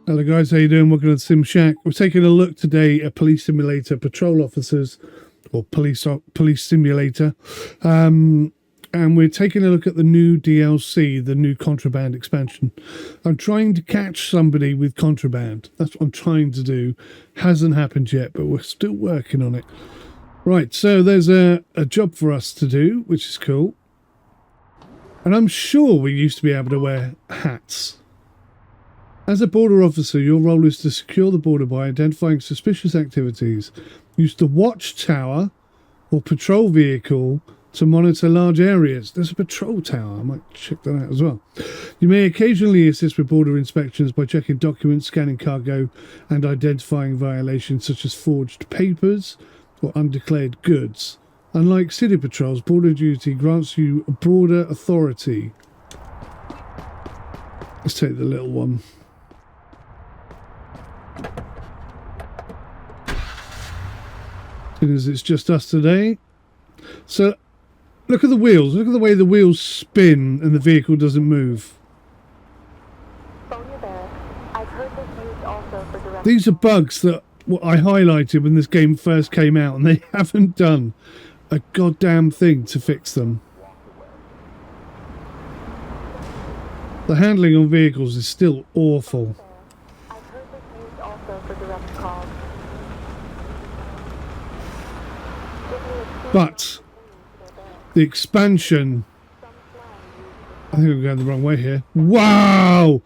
Hello guys, how you doing? Welcome to the Sim Shack. We're taking a look today at Police Simulator Patrol Officers, or Police Simulator, and we're taking a look at the new DLC, the new Contraband expansion. I'm trying to catch somebody with Contraband. That's what I'm trying to do. Hasn't happened yet, but we're still working on it. Right, so there's a job for us to do, which is cool. And I'm sure we used to be able to wear hats. As a border officer, your role is to secure the border by identifying suspicious activities. Use the watchtower or patrol vehicle to monitor large areas. There's a patrol tower. I might check that out as well. You may occasionally assist with border inspections by checking documents, scanning cargo, and identifying violations such as forged papers or undeclared goods. Unlike city patrols, border duty grants you a broader authority. Let's take the little one. As it's just us today. So look at the wheels. Look at the way the wheels spin and the vehicle doesn't move. These are bugs that I highlighted when this game first came out, and they haven't done a goddamn thing to fix them. The handling on vehicles is still awful. But the expansion, I think I'm going the wrong way here. Wow!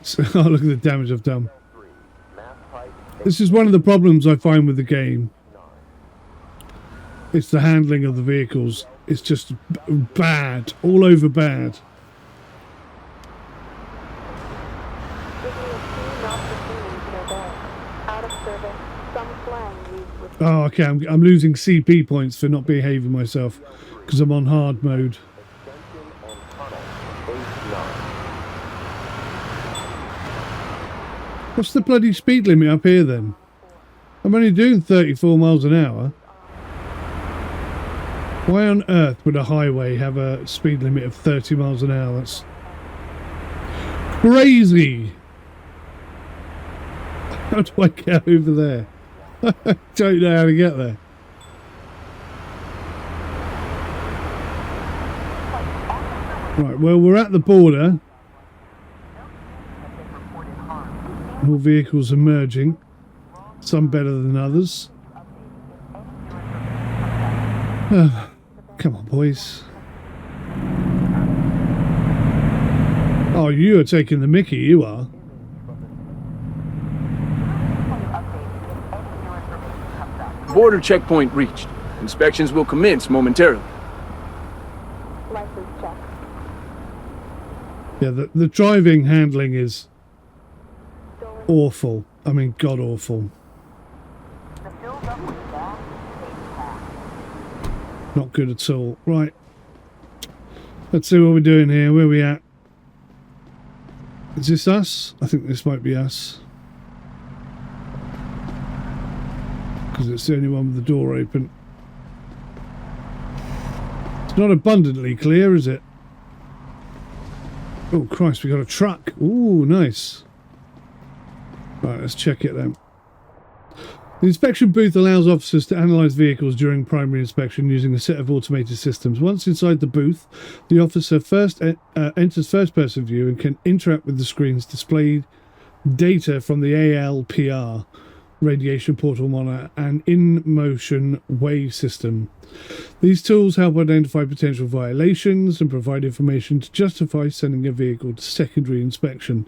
So, oh, look at the damage I've done. This is one of the problems I find with the game. It's the handling of the vehicles. It's just bad, all over bad. Oh, okay, I'm losing CP points for not behaving myself because I'm on hard mode. What's the bloody speed limit up here then? I'm only doing 34 miles an hour. Why on earth would a highway have a speed limit of 30 miles an hour? That's crazy! How do I get over there? I don't know how to get there. Right, well, we're at the border. All vehicles are merging. Some better than others. Come on, boys. Oh, you are taking the mickey, you are. Border checkpoint reached. Inspections will commence momentarily. License check. Yeah, the driving handling is awful. I mean, god awful. Not good at all. Right. Let's see what we're doing here. Where are we at? Is this us? I think this might be us. Because it's the only one with the door open. It's not abundantly clear, is it? Oh Christ, we got a truck. Ooh, nice. Right, let's check it then. The inspection booth allows officers to analyse vehicles during primary inspection using a set of automated systems. Once inside the booth, the officer first enters first-person view and can interact with the screens displayed data from the ALPR. Radiation portal monitor and in-motion way system. These tools help identify potential violations and provide information to justify sending a vehicle to secondary inspection.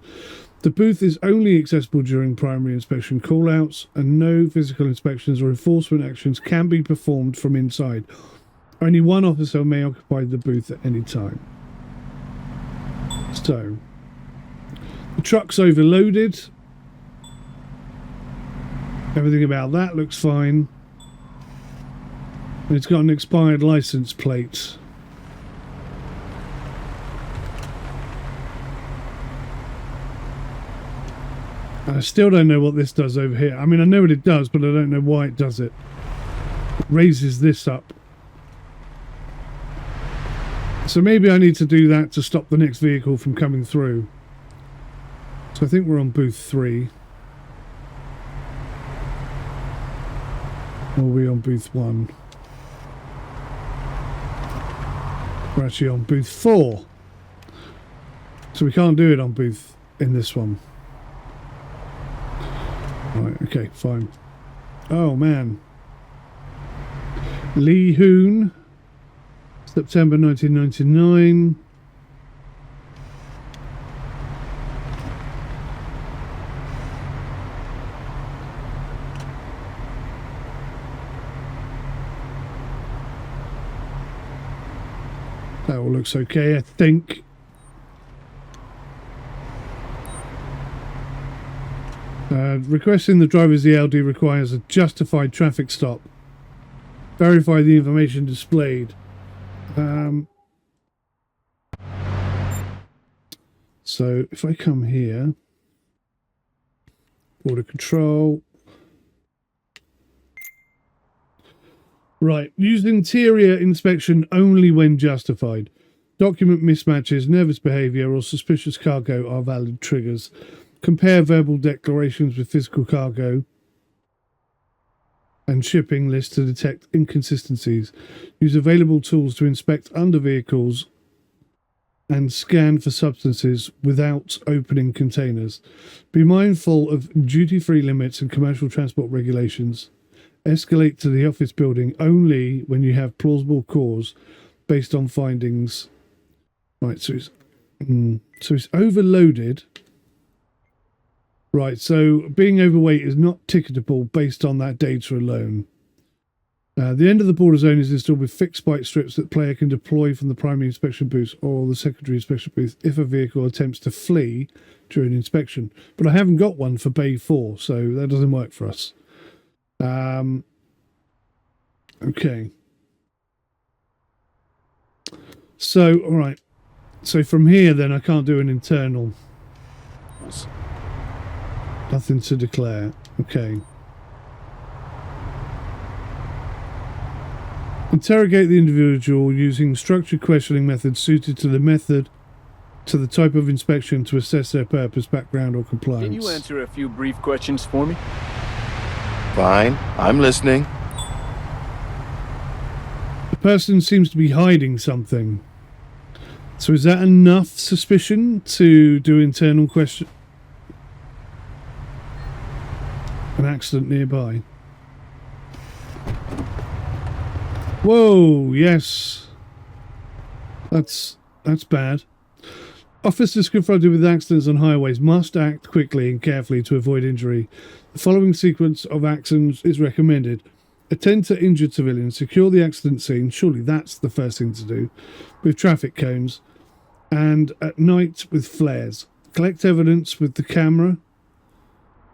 The booth is only accessible during primary inspection callouts, and no physical inspections or enforcement actions can be performed from inside. Only one officer may occupy the booth at any time. So, the truck's overloaded. Everything about that looks fine. And it's got an expired license plate. And I still don't know what this does over here. I mean, I know what it does, but I don't know why it does it. It raises this up. So maybe I need to do that to stop the next vehicle from coming through. So So I think we're on booth 3. Or are we on booth 1? We're actually on booth 4. So we can't do it on booth in this one. Right, okay, fine. Oh man. Lee Hoon, September 1999. That all looks okay, I think. Requesting the driver's ELD requires a justified traffic stop. Verify the information displayed. So if I come here, border control. Right, use interior inspection only when justified. Document mismatches, nervous behaviour or suspicious cargo are valid triggers. Compare verbal declarations with physical cargo and shipping lists to detect inconsistencies. Use available tools to inspect under vehicles and scan for substances without opening containers. Be mindful of duty-free limits and commercial transport regulations. Escalate to the office building only when you have plausible cause based on findings. Right, so it's overloaded. Right, so being overweight is not ticketable based on that data alone. The end of the border zone is installed with fixed spike strips that player can deploy from the primary inspection booth or the secondary inspection booth if a vehicle attempts to flee during inspection. But I haven't got one for Bay 4, so that doesn't work for us. Okay. So, all right. So from here, then, I can't do an internal. Nothing to declare. Okay. Interrogate the individual using structured questioning methods suited to the type of inspection to assess their purpose, background, or compliance. Can you answer a few brief questions for me? Fine, I'm listening. The person seems to be hiding something. So is that enough suspicion to do internal question? An accident nearby. Whoa, yes. That's bad. Officers confronted with accidents on highways must act quickly and carefully to avoid injury. The following sequence of actions is recommended. Attend to injured civilians, secure the accident scene, surely that's the first thing to do, with traffic cones, and at night with flares. Collect evidence with the camera,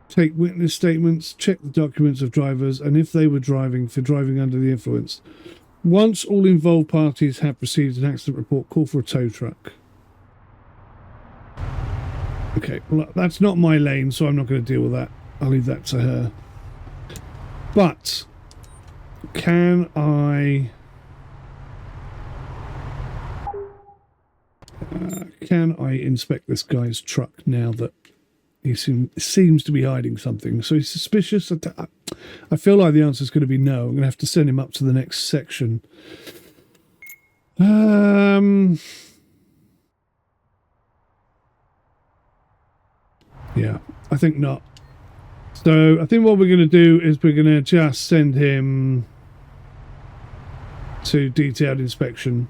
take witness statements, check the documents of drivers, and if they were driving, for driving under the influence. Once all involved parties have received an accident report, call for a tow truck. Okay, well, that's not my lane, so I'm not going to deal with that. I'll leave that to her. But can I inspect this guy's truck now that he seems to be hiding something? So he's suspicious. I feel like the answer is going to be no. I'm going to have to send him up to the next section. Yeah, I think not. So I think what we're going to do is we're going to just send him to detailed inspection.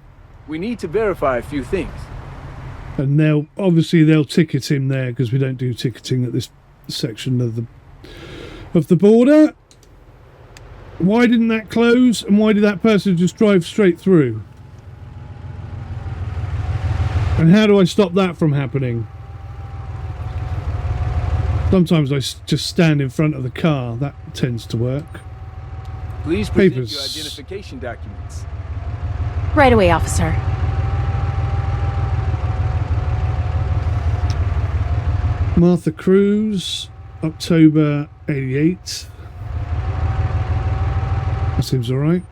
We need to verify a few things. And they'll ticket him there because we don't do ticketing at this section of the border. Why didn't that close? And why did that person just drive straight through? And how do I stop that from happening? Sometimes I just stand in front of the car. That tends to work. Please present Papers. your identification documents. Right away, officer. Martha Cruz, October 88. That seems alright.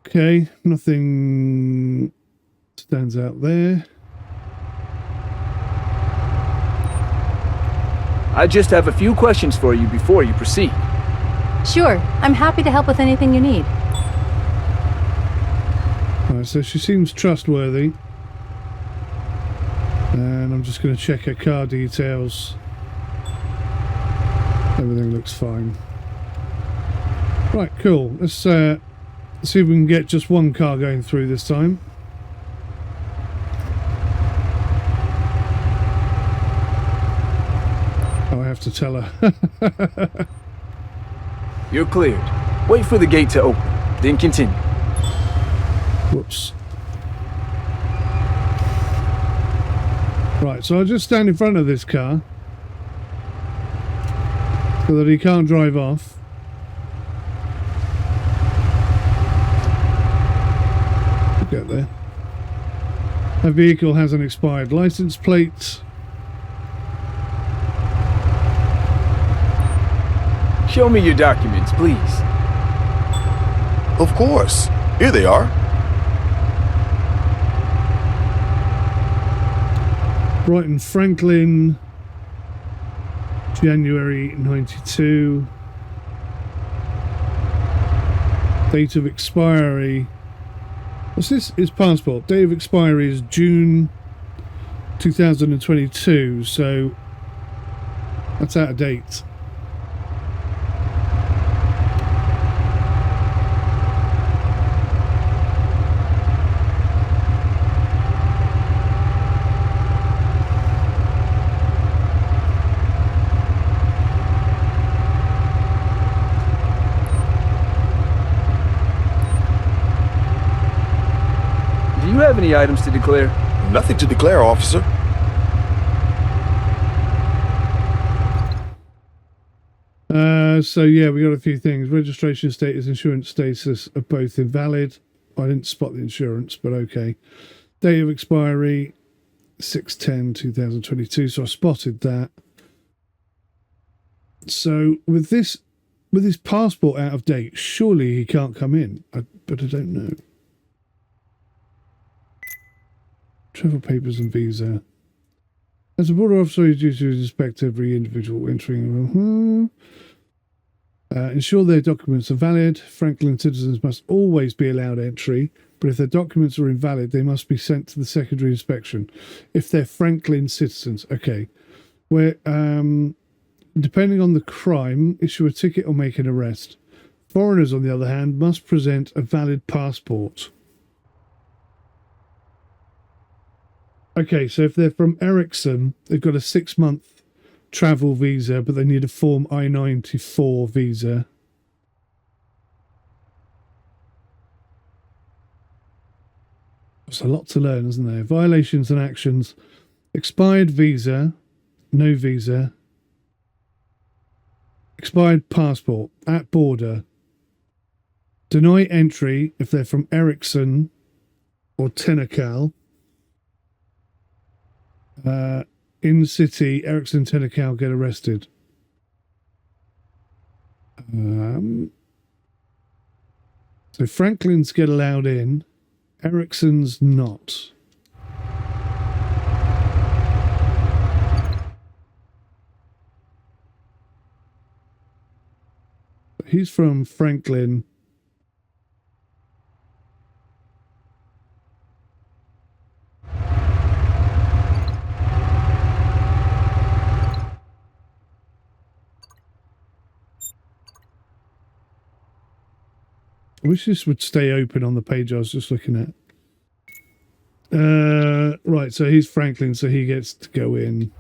Okay, nothing stands out there. I just have a few questions for you before you proceed. Sure, I'm happy to help with anything you need. Right, so she seems trustworthy. And I'm just going to check her car details. Everything looks fine. Right, cool. Let's see if we can get just one car going through this time. Oh, I have to tell her. You're cleared. Wait for the gate to open, then continue. Whoops. Right, so I'll just stand in front of this car so that he can't drive off. We'll get there. That vehicle has an expired license plate. Show me your documents, please. Of course. Here they are. Brighton, Franklin, January 92. Date of expiry. What's this? His passport. Date of expiry is June 2022, so that's out of date. Do you have any items to declare? Nothing to declare, officer. So yeah, we got a few things. Registration status, insurance status are both invalid. I didn't spot the insurance, but okay. Date of expiry 6/10/2022, so I spotted that. So with his passport out of date, surely he can't come in. But I don't know. Travel papers and visa. As a border officer, he's due to inspect every individual entering. Ensure their documents are valid. Franklin citizens must always be allowed entry, but if their documents are invalid, they must be sent to the secondary inspection. If they're Franklin citizens, okay. Where, depending on the crime, issue a ticket or make an arrest. Foreigners, on the other hand, must present a valid passport. Okay, so if they're from Ericsson, they've got a 6-month travel visa, but they need a Form I-94 visa. There's a lot to learn, isn't there? Violations and actions. Expired visa, no visa. Expired passport, at border. Deny entry if they're from Ericsson or Tennecal. In city, Ericsson, Tennecal get arrested. So Franklin's get allowed in, Ericsson's not. He's from Franklin. I wish this would stay open on the page I was just looking at. Right, so he's Franklin, so he gets to go in.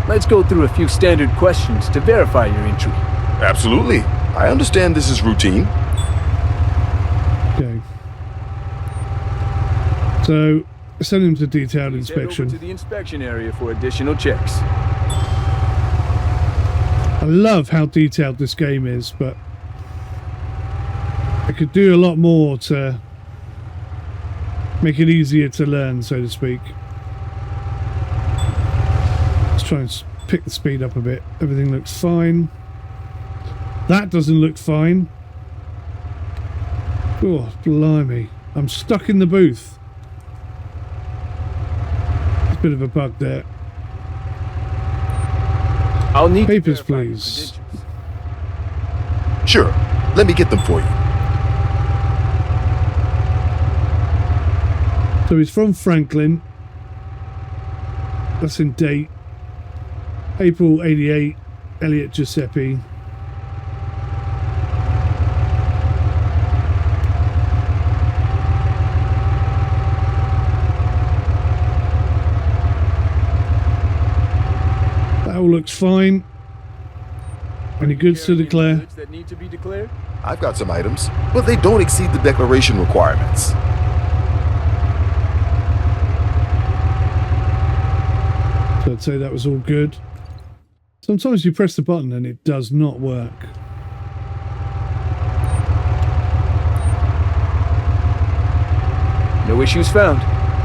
Let's go through a few standard questions to verify your entry. Absolutely. I understand this is routine. Okay. So, send him to detailed Please head over inspection. to the inspection area for additional checks. I love how detailed this game is, but I could do a lot more to make it easier to learn, so to speak. Let's try and pick the speed up a bit. Everything looks fine. That doesn't look fine. Oh, blimey. I'm stuck in the booth. Bit of a bug there. I'll need to Papers, verify your please. credentials. Sure. Let me get them for you. So he's from Franklin. That's in date. April 88. Elliot Giuseppe. That all looks fine. Any goods to Carry any declare? goods that need to be declared? I've got some items, but they don't exceed the declaration requirements. So I'd say that was all good. Sometimes you press the button and it does not work. No issues found.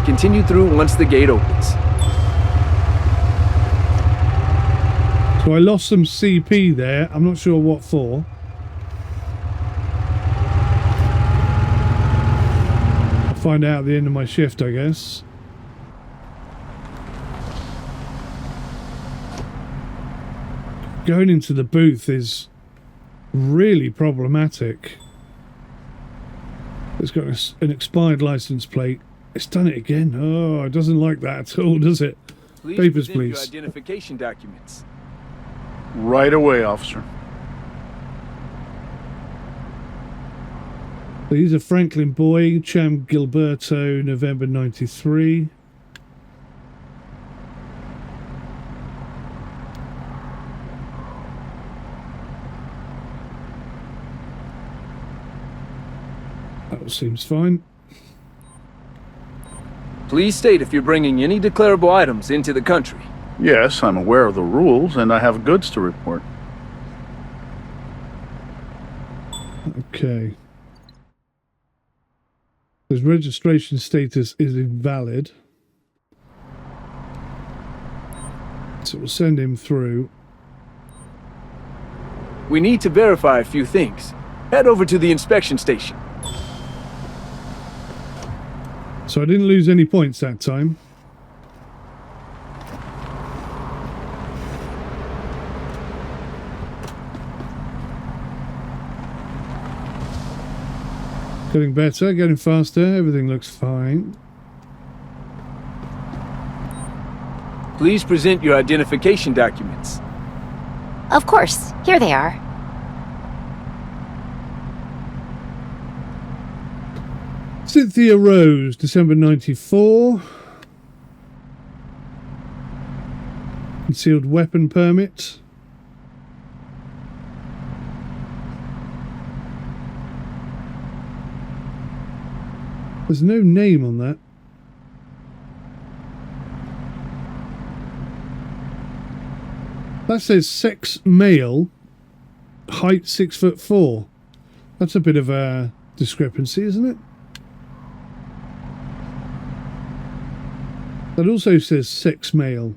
Continue through once the gate opens. So I lost some CP there. I'm not sure what for. I'll find out at the end of my shift, I guess. Going into the booth is really problematic. It's got an expired license plate. It's done it again. Oh, it doesn't like that at all, does it? Please Papers, present your please. identification documents. Right away, officer. So he's a Franklin boy, Cham Gilberto, November 93. That all seems fine. Please state if you're bringing any declarable items into the country. Yes, I'm aware of the rules, and I have goods to report. Okay. His registration status is invalid. So we'll send him through. We need to verify a few things. Head over to the inspection station. So I didn't lose any points that time. Getting better, getting faster, everything looks fine. Please present your identification documents. Of course. Here they are. Cynthia Rose, December 94. Concealed weapon permit. There's no name on that. That says sex male, height 6'4". That's a bit of a discrepancy, isn't it? That also says sex male.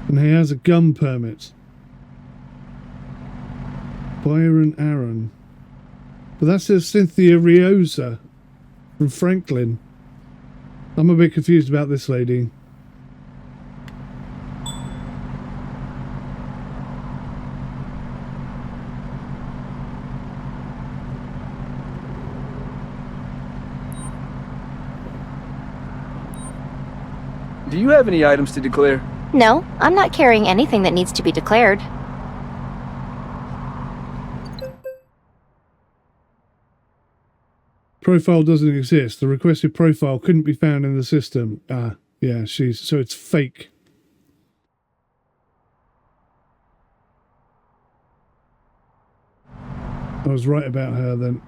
And he has a gun permit. Byron Aaron. But that says Cynthia Riosa from Franklin. I'm a bit confused about this lady. Do you have any items to declare? No, I'm not carrying anything that needs to be declared. Profile doesn't exist. The requested profile couldn't be found in the system. Ah, yeah, so it's fake. I was right about her then.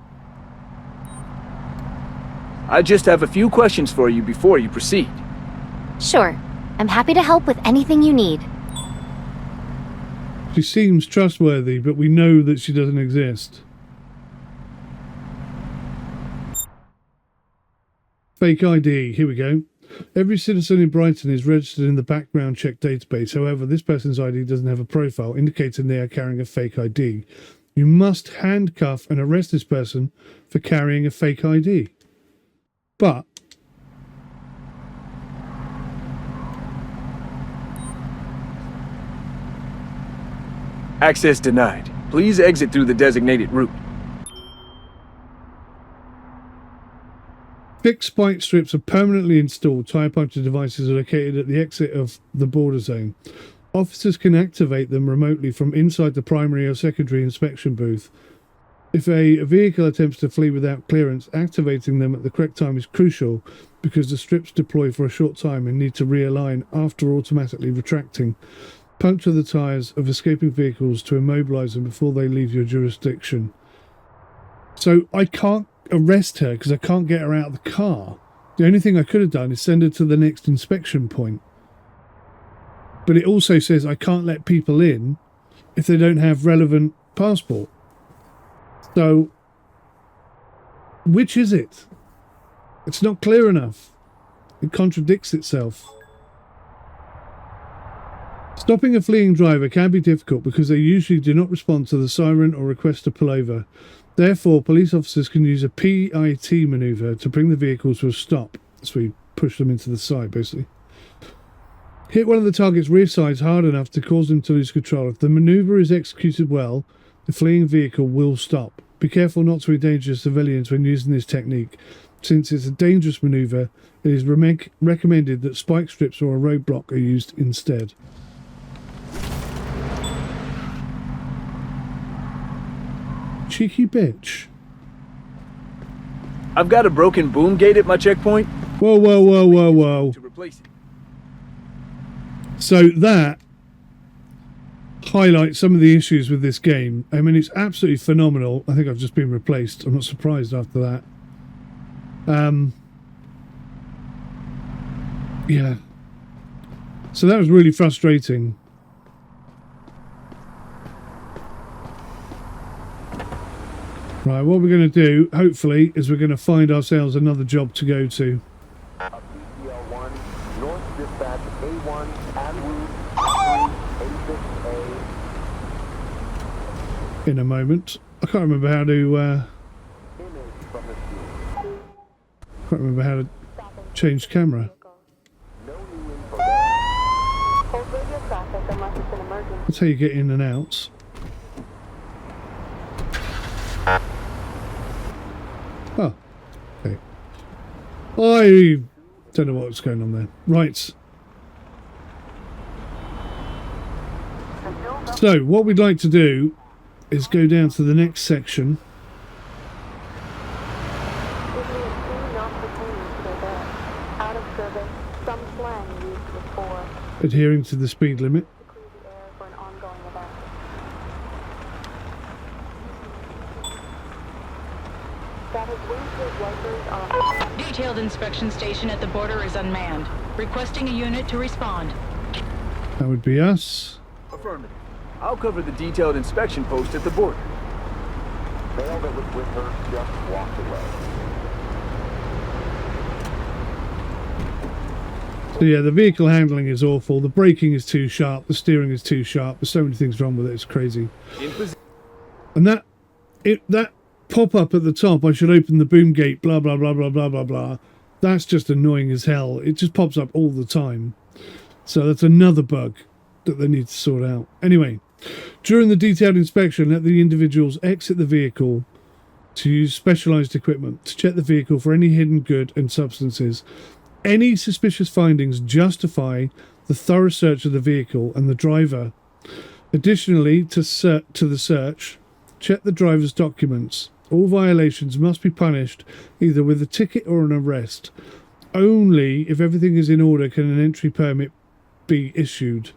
I just have a few questions for you before you proceed. Sure. I'm happy to help with anything you need. She seems trustworthy, but we know that she doesn't exist. Fake ID. Here we go. Every citizen in Brighton is registered in the background check database. However, this person's ID doesn't have a profile, indicating they are carrying a fake ID. You must handcuff and arrest this person for carrying a fake ID. But Access denied. Please exit through the designated route. Fixed spike strips are permanently installed. Tire puncture devices are located at the exit of the border zone. Officers can activate them remotely from inside the primary or secondary inspection booth. If a vehicle attempts to flee without clearance, activating them at the correct time is crucial because the strips deploy for a short time and need to realign after automatically retracting. Puncture the tyres of escaping vehicles to immobilise them before they leave your jurisdiction. So I can't arrest her because I can't get her out of the car. The only thing I could have done is send her to the next inspection point. But it also says I can't let people in if they don't have relevant passport. So, which is it? It's not clear enough. It contradicts itself. Stopping a fleeing driver can be difficult because they usually do not respond to the siren or request to pull over. Therefore, police officers can use a PIT manoeuvre to bring the vehicle to a stop. So we push them into the side, basically. Hit one of the target's rear sides hard enough to cause them to lose control. If the manoeuvre is executed well, the fleeing vehicle will stop. Be careful not to endanger civilians when using this technique. Since it's a dangerous manoeuvre, it is recommended that spike strips or a roadblock are used instead. Cheeky bitch. I've got a broken boom gate at my checkpoint. Whoa, whoa, whoa, whoa, whoa. To replace it. So that highlights some of the issues with this game. I mean, it's absolutely phenomenal. I think I've just been replaced. I'm not surprised after that. Yeah. So that was really frustrating. Right, what we're going to do, hopefully, is we're going to find ourselves another job to go to. PCL1, North Dispatch A1, en route A6A. In a moment. I can't remember how to Image from the scene. change camera. No new info there. Hold radio traffic unless it's an emergency. That's how you get in and out. Oh, okay. I don't know what's going on there. Right. So, what we'd like to do is go down to the next section. Give me a few not pertaining to their bed. Out of service, some slang used before Adhering to the speed limit. to clear the air for an ongoing event. That his windshield wipers are Detailed inspection station at the border is unmanned. Requesting a unit to respond. That would be us. Affirmative. I'll cover the detailed inspection post at the border. Male that was with her just walked away. So yeah, the vehicle handling is awful. The braking is too sharp. The steering is too sharp. There's so many things wrong with it. It's crazy. In position. And that pop-up at the top, I should open the boom gate, blah, blah, blah, blah, blah, blah, blah. That's just annoying as hell. It just pops up all the time. So that's another bug that they need to sort out. Anyway, during the detailed inspection, let the individuals exit the vehicle to use specialised equipment to check the vehicle for any hidden good and substances. Any suspicious findings justify the thorough search of the vehicle and the driver. Additionally, to the search, check the driver's documents. All violations must be punished either with a ticket or an arrest. Only if everything is in order can an entry permit be issued.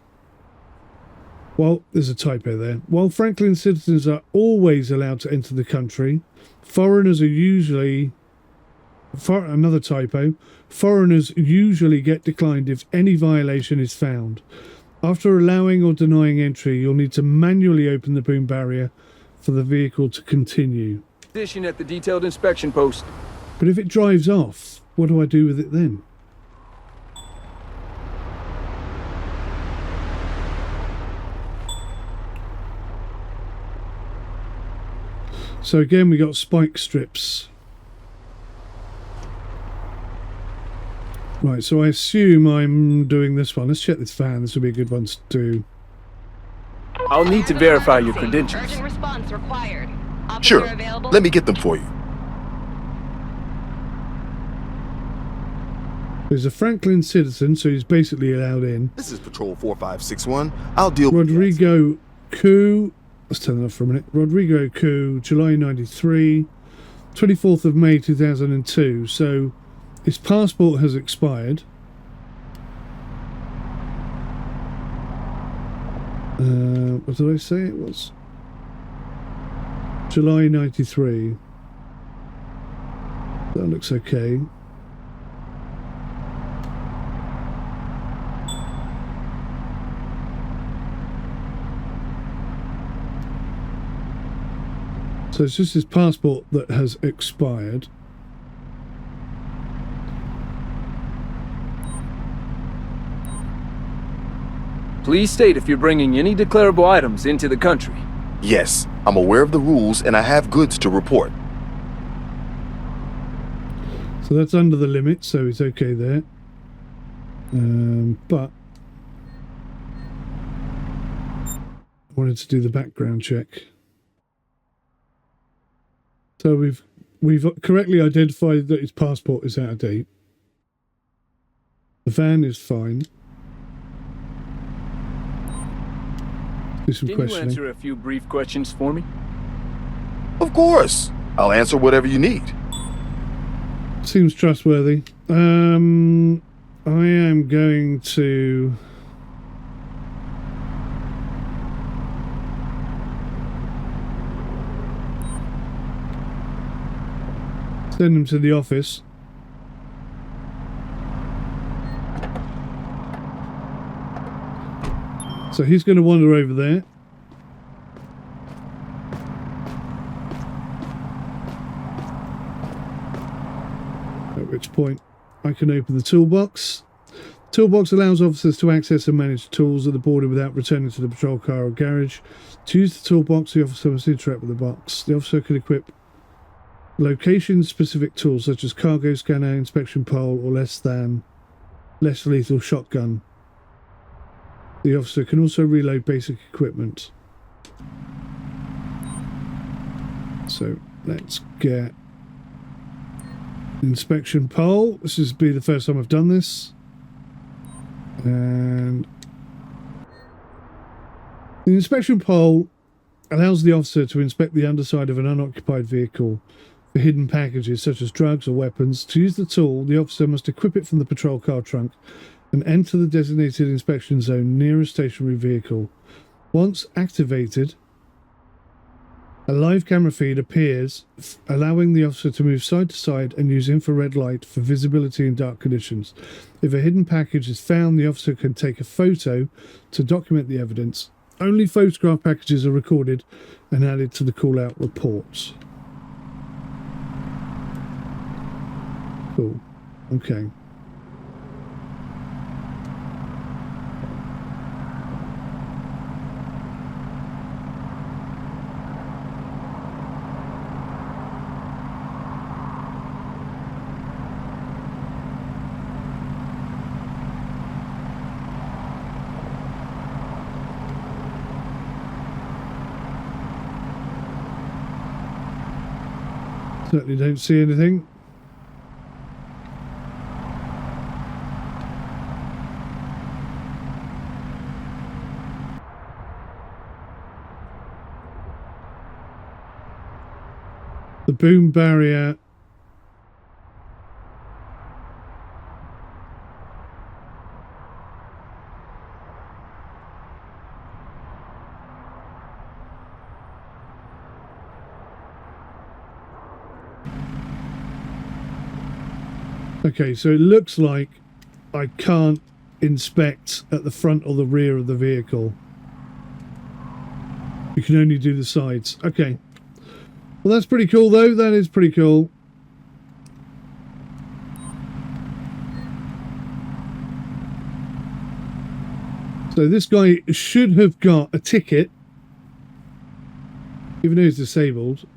Well, there's a typo there. While Franklin citizens are always allowed to enter the country, foreigners are usually... another typo. Foreigners usually get declined if any violation is found. After allowing or denying entry, you'll need to manually open the boom barrier for the vehicle to continue. Position at the detailed inspection post. But if it drives off, what do I do with it then? So again, we got spike strips. Right, so I assume I'm doing this one. Let's check this van. This would be a good one to do. I'll need to verify your credentials. Urgent response required. Officer Sure. available? Let me get them for you. He's a Franklin citizen, so he's basically allowed in. This is Patrol 4561. I'll deal with Rodrigo Coup. Let's turn that off for a minute. Rodrigo Coup, July 93, 24th of May 2002. So his passport has expired. What did I say it was? July 93. That looks okay. So it's just his passport that has expired. Please state if you're bringing any declarable items into the country. Yes, I'm aware of the rules and I have goods to report. So that's under the limit, so it's okay there. But I wanted to do the background check. So we've correctly identified that his passport is out of date. The van is fine. Do some Can you questioning. answer a few brief questions for me? Of course. I'll answer whatever you need. Seems trustworthy. I am going to send him to the office. So he's going to wander over there. At which point I can open the toolbox. Toolbox allows officers to access and manage tools at the border without returning to the patrol car or garage. To use the toolbox, the officer must interact with the box. The officer can equip location-specific tools such as cargo scanner, inspection pole, or less lethal shotgun. The officer can also reload basic equipment. So let's get inspection pole. This is be the first time I've done this. And the inspection pole allows the officer to inspect the underside of an unoccupied vehicle for hidden packages such as drugs or weapons. To use the tool, the officer must equip it from the patrol car trunk and enter the designated inspection zone near a stationary vehicle. Once activated, a live camera feed appears, allowing the officer to move side to side and use infrared light for visibility in dark conditions. If a hidden package is found, the officer can take a photo to document the evidence. Only photograph packages are recorded and added to the call-out reports. Cool. Okay. Certainly don't see anything. The boom barrier . Okay, so it looks like I can't inspect at the front or the rear of the vehicle. You can only do the sides. Okay. Well, that's pretty cool, though. That is pretty cool. So this guy should have got a ticket, even though he's disabled.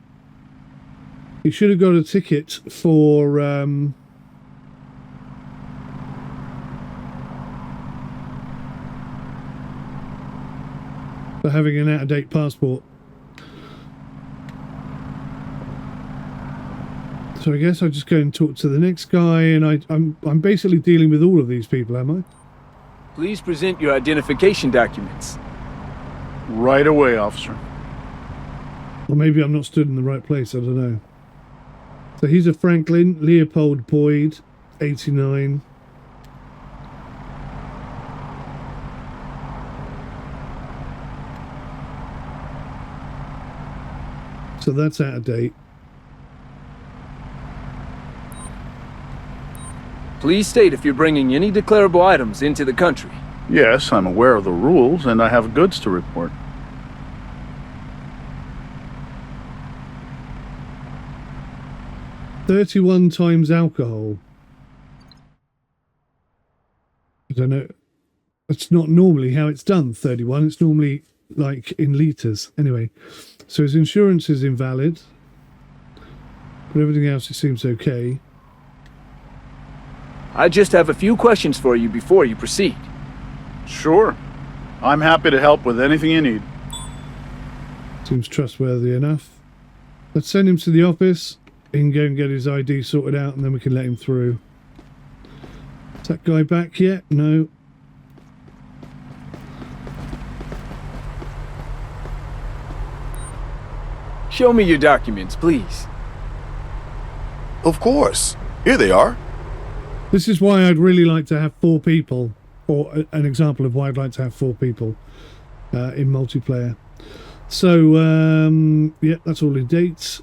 He should have got a ticket for for having an out-of-date passport. So I guess I'll just go and talk to the next guy, and I'm basically dealing with all of these people, am I? Please present your identification documents. Right away, officer. Or maybe I'm not stood in the right place, I don't know. So he's a Franklin Leopold Boyd, 89. So that's out of date. Please state if you're bringing any declarable items into the country. Yes, I'm aware of the rules, and I have goods to report. "31 times alcohol." I don't know. That's not normally how it's done, 31. It's normally like in litres. Anyway, so his insurance is invalid. But everything else, it seems okay. I just have a few questions for you before you proceed. Sure. I'm happy to help with anything you need. Seems trustworthy enough. Let's send him to the office. He can go and get his ID sorted out, and then we can let him through. Is that guy back yet? No. Show me your documents, please. Of course. Here they are. This is why I'd really like to have 4 people, or an example of why I'd like to have 4 people in multiplayer. So, yeah, that's all in dates.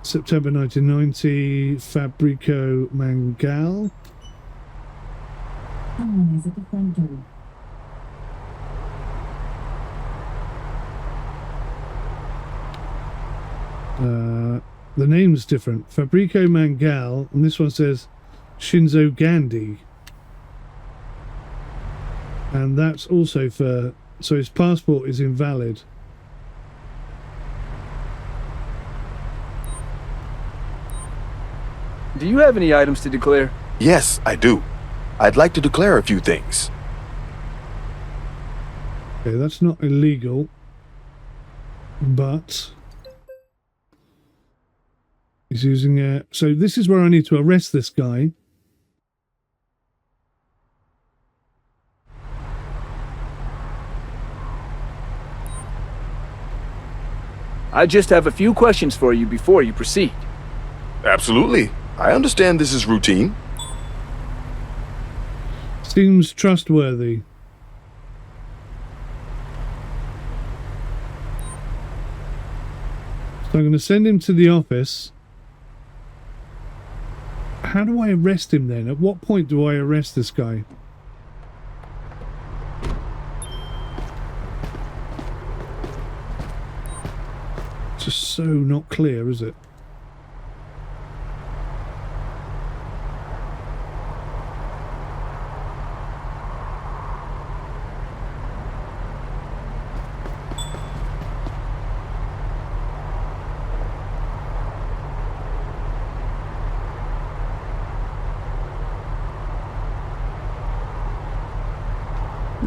September 1990, Fabrico Mangal. Someone is at the front door. The name's different. Fabrico Mangal, and this one says Shinzo Gandhi. And that's also for... So his passport is invalid. Do you have any items to declare? Yes, I do. I'd like to declare a few things. Okay, that's not illegal. But... he's using a... So this is where I need to arrest this guy. I just have a few questions for you before you proceed. Absolutely. I understand this is routine. Seems trustworthy. So I'm going to send him to the office. How do I arrest him then? At what point do I arrest this guy? It's just so not clear, is it?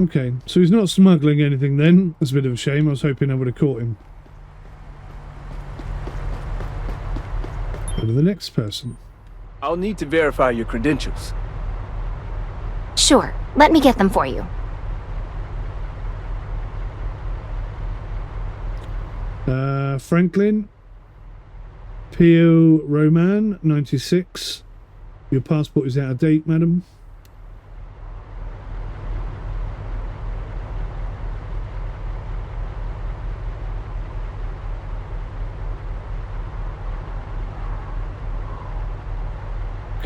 Okay, so he's not smuggling anything then. That's a bit of a shame. I was hoping I would have caught him. Go to the next person. I'll need to verify your credentials. Sure, let me get them for you. Franklin Pio Roman, 96. Your passport is out of date, madam.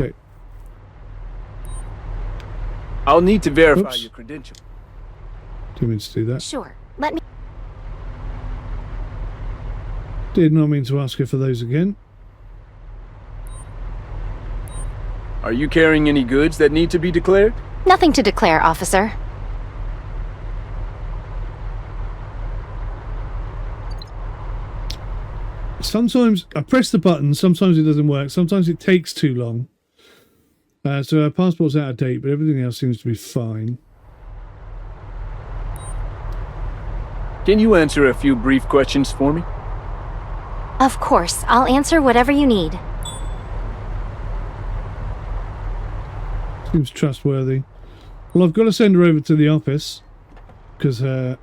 Okay. I'll need to verify Oops. your credentials. Do you mean to do that? Sure, let me... Did not mean to ask her for those again. Are you carrying any goods that need to be declared? Nothing to declare, officer. Sometimes I press the button, sometimes it doesn't work, sometimes it takes too long. So our passport's out of date, but everything else seems to be fine. Can you answer a few brief questions for me? Of course, I'll answer whatever you need. Seems trustworthy. Well, I've got to send her over to the office because the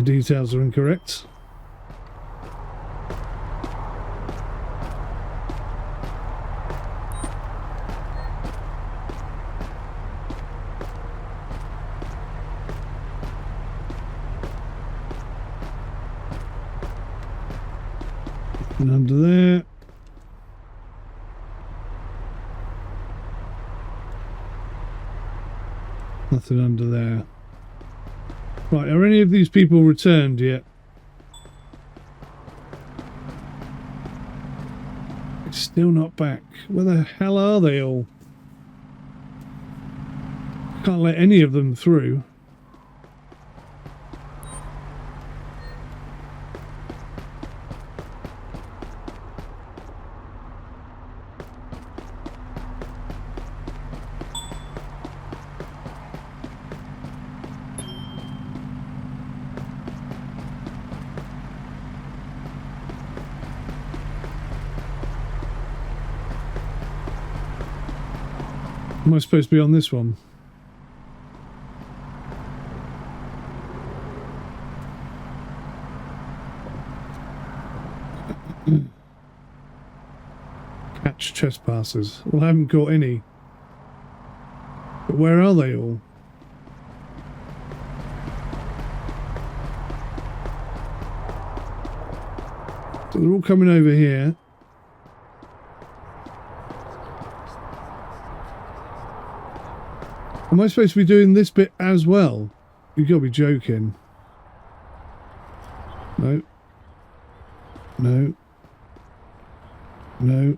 details are incorrect. And under there. Nothing under there. Right, are any of these people returned yet? It's still not back. Where the hell are they all? Can't let any of them through. Am I supposed to be on this one? Catch trespassers. Well, I haven't got any. But where are they all? So they're all coming over here. Am I supposed to be doing this bit as well? You've got to be joking. No. No. No.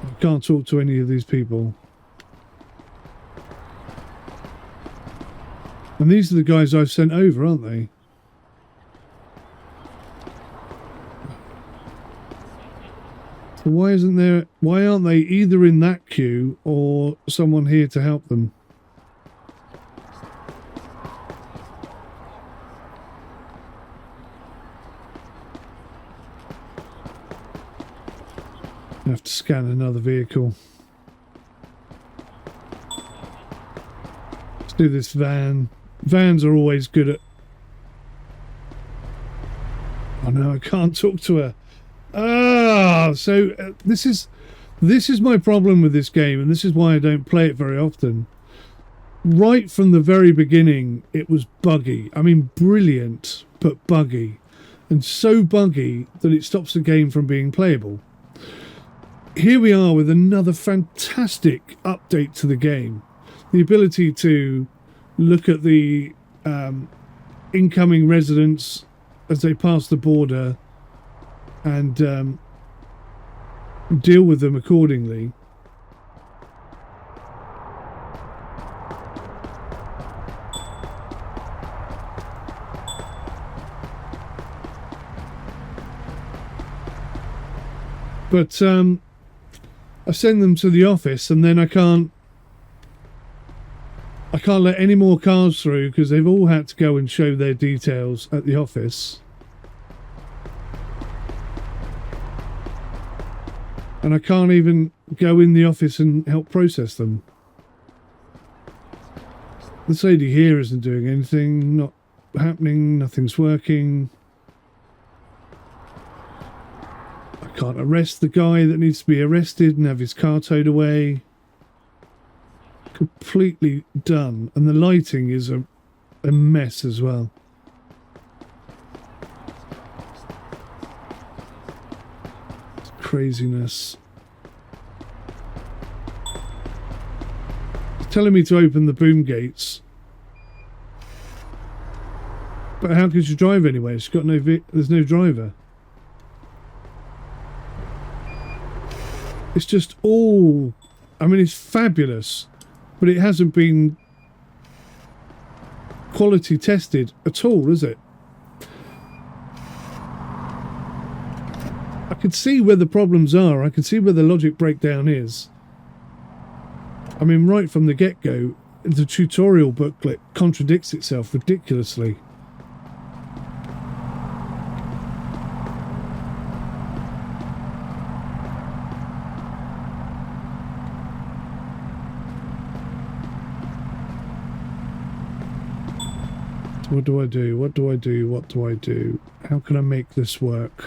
I can't talk to any of these people. And these are the guys I've sent over, aren't they? Why aren't they either in that queue or someone here to help them? I have to scan another vehicle. Let's do this van. Vans are always good at... Oh no, I can't talk to her. So this is my problem with this game, and this is why I don't play it very often. Right from the very beginning, it was buggy. I mean, brilliant, but buggy. And so buggy that it stops the game from being playable. Here we are with another fantastic update to the game. The ability to look at the incoming residents as they pass the border and deal with them accordingly. But I send them to the office, and then I can't let any more cars through because they've all had to go and show their details at the office. And I can't even go in the office and help process them. This lady here isn't doing anything, not happening, nothing's working. I can't arrest the guy that needs to be arrested and have his car towed away. Completely done. And the lighting is a mess as well. It's craziness. It's telling me to open the boom gates. But how could you drive anyway? She's got there's no driver. It's just all... I mean, it's fabulous. But it hasn't been quality tested at all, is it? I can see where the problems are. I can see where the logic breakdown is. I mean, right from the get-go, the tutorial booklet contradicts itself ridiculously. What do I do? What do I do? What do I do? How can I make this work?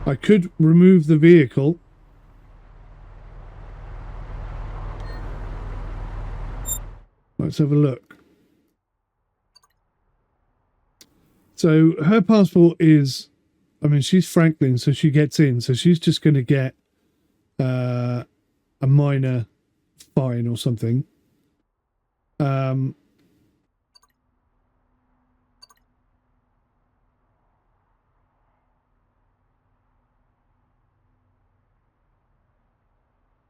I could remove the vehicle. Let's have a look. So her passport is, I mean, she's Franklin, so she gets in. So she's just going to get a minor fine or something.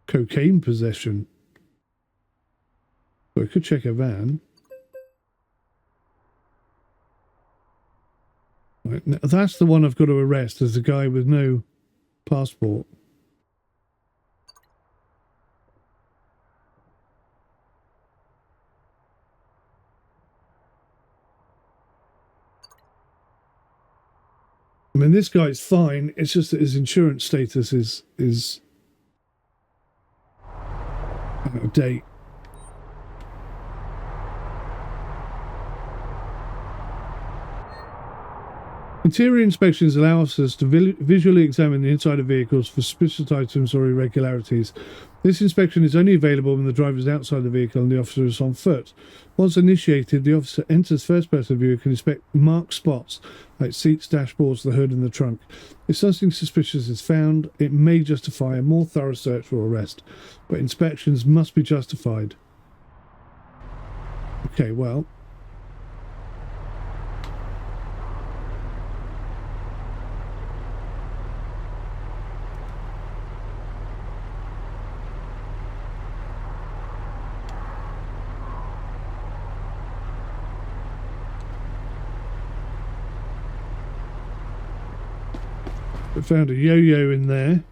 Cocaine possession. So I could check a van. Right, now that's the one I've got to arrest, as the guy with no passport. I mean, this guy's fine. It's just that his insurance status is out of date. Interior inspections allow officers to visually examine the inside of vehicles for suspicious items or irregularities. This inspection is only available when the driver is outside the vehicle and the officer is on foot. Once initiated, the officer enters first-person view and can inspect marked spots like seats, dashboards, the hood and the trunk. If something suspicious is found, it may justify a more thorough search or arrest, but inspections must be justified. Okay, well... I found a yo-yo in there.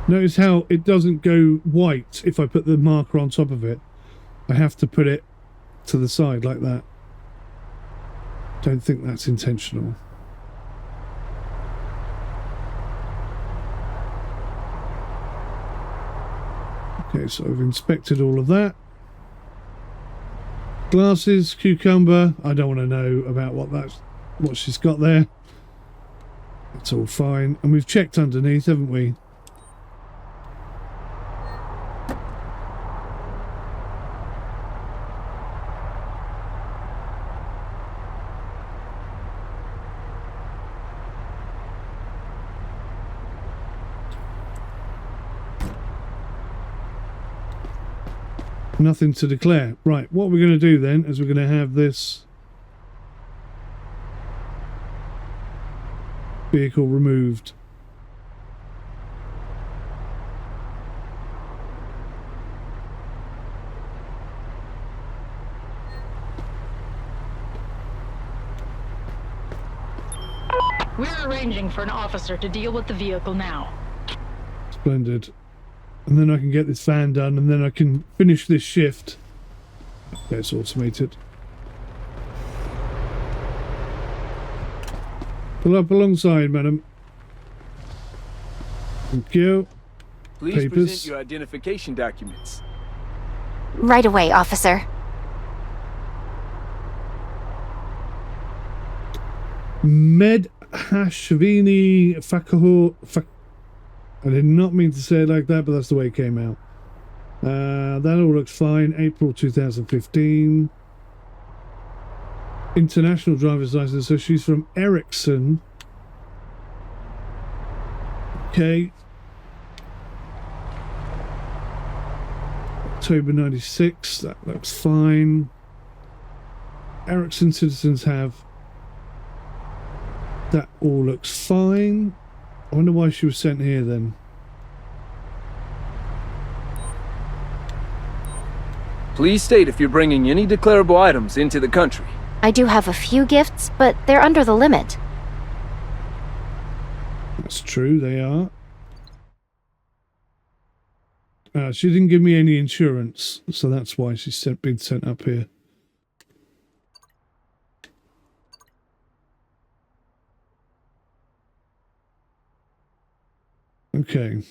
Notice how it doesn't go white if I put the marker on top of it. I have to put it to the side like that. Don't think that's intentional. Okay, so I've inspected all of that. Glasses, cucumber. I don't want to know about what she's got there. It's all fine. And we've checked underneath, haven't we? Nothing to declare. Right, what we're going to do then is we're going to have this vehicle removed. We're arranging for an officer to deal with the vehicle now. Splendid. And then I can get this van done, and then I can finish this shift. Okay, it's automated. Pull up alongside, madam. Thank you. Please Papers. present your identification documents. Right away, officer. Med Hashvini Fakaho. I did not mean to say it like that, but that's the way it came out. That all looks fine. April 2015. International driver's license. So she's from Ericsson. Okay. October 96. That looks fine. Ericsson citizens have That all looks fine. I wonder why she was sent here then. Please state if you're bringing any declarable items into the country. I do have a few gifts, but they're under the limit. That's true, they are. She didn't give me any insurance, so that's why she's been sent up here. Okay.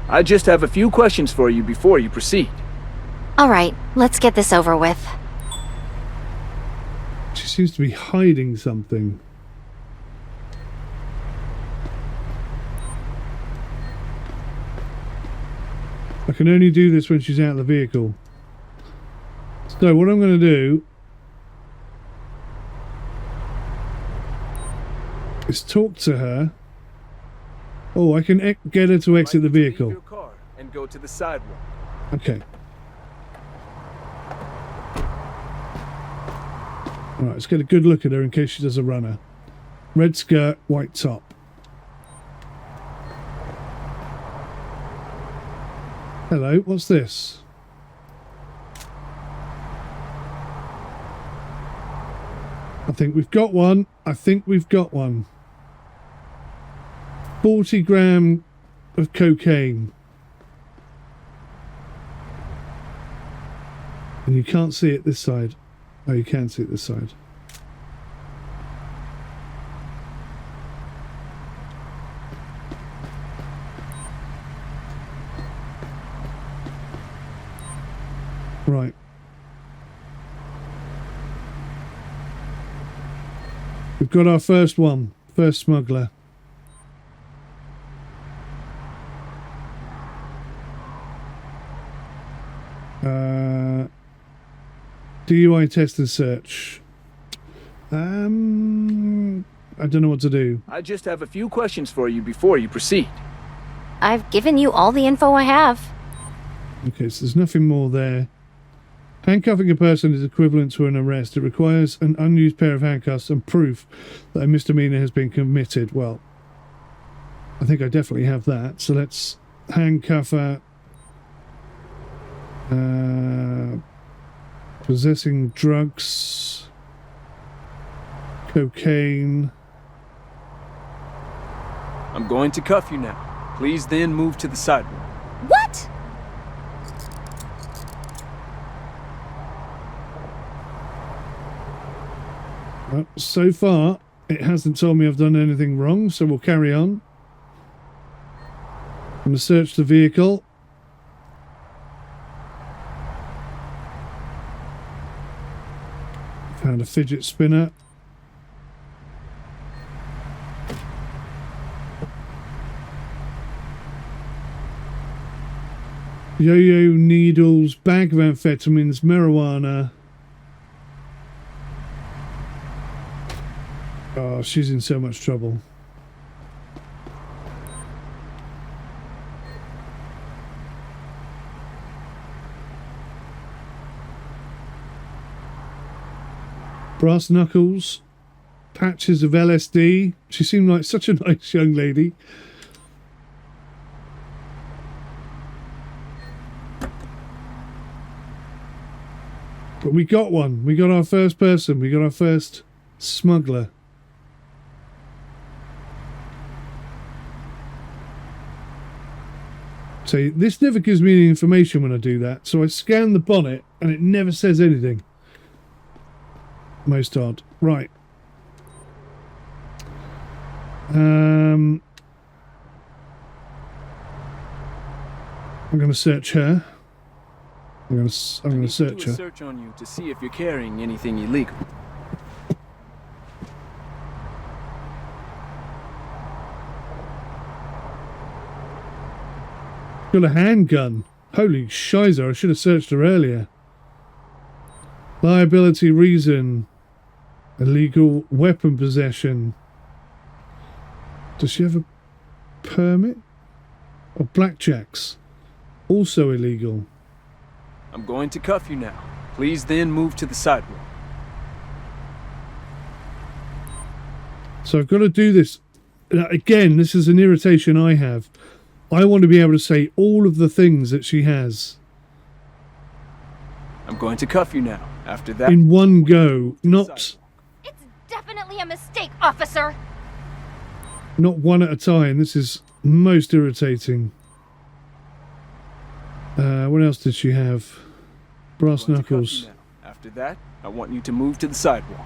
I just have a few questions for you before you proceed. All right, let's get this over with. She seems to be hiding something. I can only do this when she's out of the vehicle. So what I'm going to do is talk to her. Oh, I can get her to exit the vehicle. Leave your car and go to the sidewalk. Okay. Alright, let's get a good look at her in case she does a runner. Red skirt, white top. Hello, what's this? I think we've got one. 40 gram of cocaine. And you can't see it this side. Oh, you can see it this side. Right. We've got our first one. First smuggler. DUI test and search. I don't know what to do. I just have a few questions for you before you proceed. I've given you all the info I have. Okay, so there's nothing more there. Handcuffing a person is equivalent to an arrest. It requires an unused pair of handcuffs and proof that a misdemeanor has been committed. Well, I think I definitely have that. So let's handcuff her. Possessing drugs. Cocaine. I'm going to cuff you now. Please then move to the sidewalk. What? Well, so far, it hasn't told me I've done anything wrong, so we'll carry on. I'm going to search the vehicle. Found a fidget spinner. Yo-yo needles, bag of amphetamines, marijuana. Oh, she's in so much trouble. Brass knuckles, patches of LSD. She seemed like such a nice young lady. But we got one. We got our first person. We got our first smuggler. So this never gives me any information when I do that. So I scan the bonnet and it never says anything. Most odd. Right. I'm going to search her. I'm going to search her. Search on you to see if you're carrying anything illegal. Got a handgun. Holy shizer, I should have searched her earlier. Liability reason. Illegal weapon possession. Does she have a permit? Or blackjacks? Also illegal. I'm going to cuff you now. Please then move to the sidewalk. So I've got to do this. Again, this is an irritation I have. I want to be able to say all of the things that she has I'm going to cuff you now. After that, in one go, not It's definitely a mistake, officer. one at a time. This is most irritating. What else did she have? Brass I'm going to cuff you knuckles. now. After that, I want you to move to the sidewalk.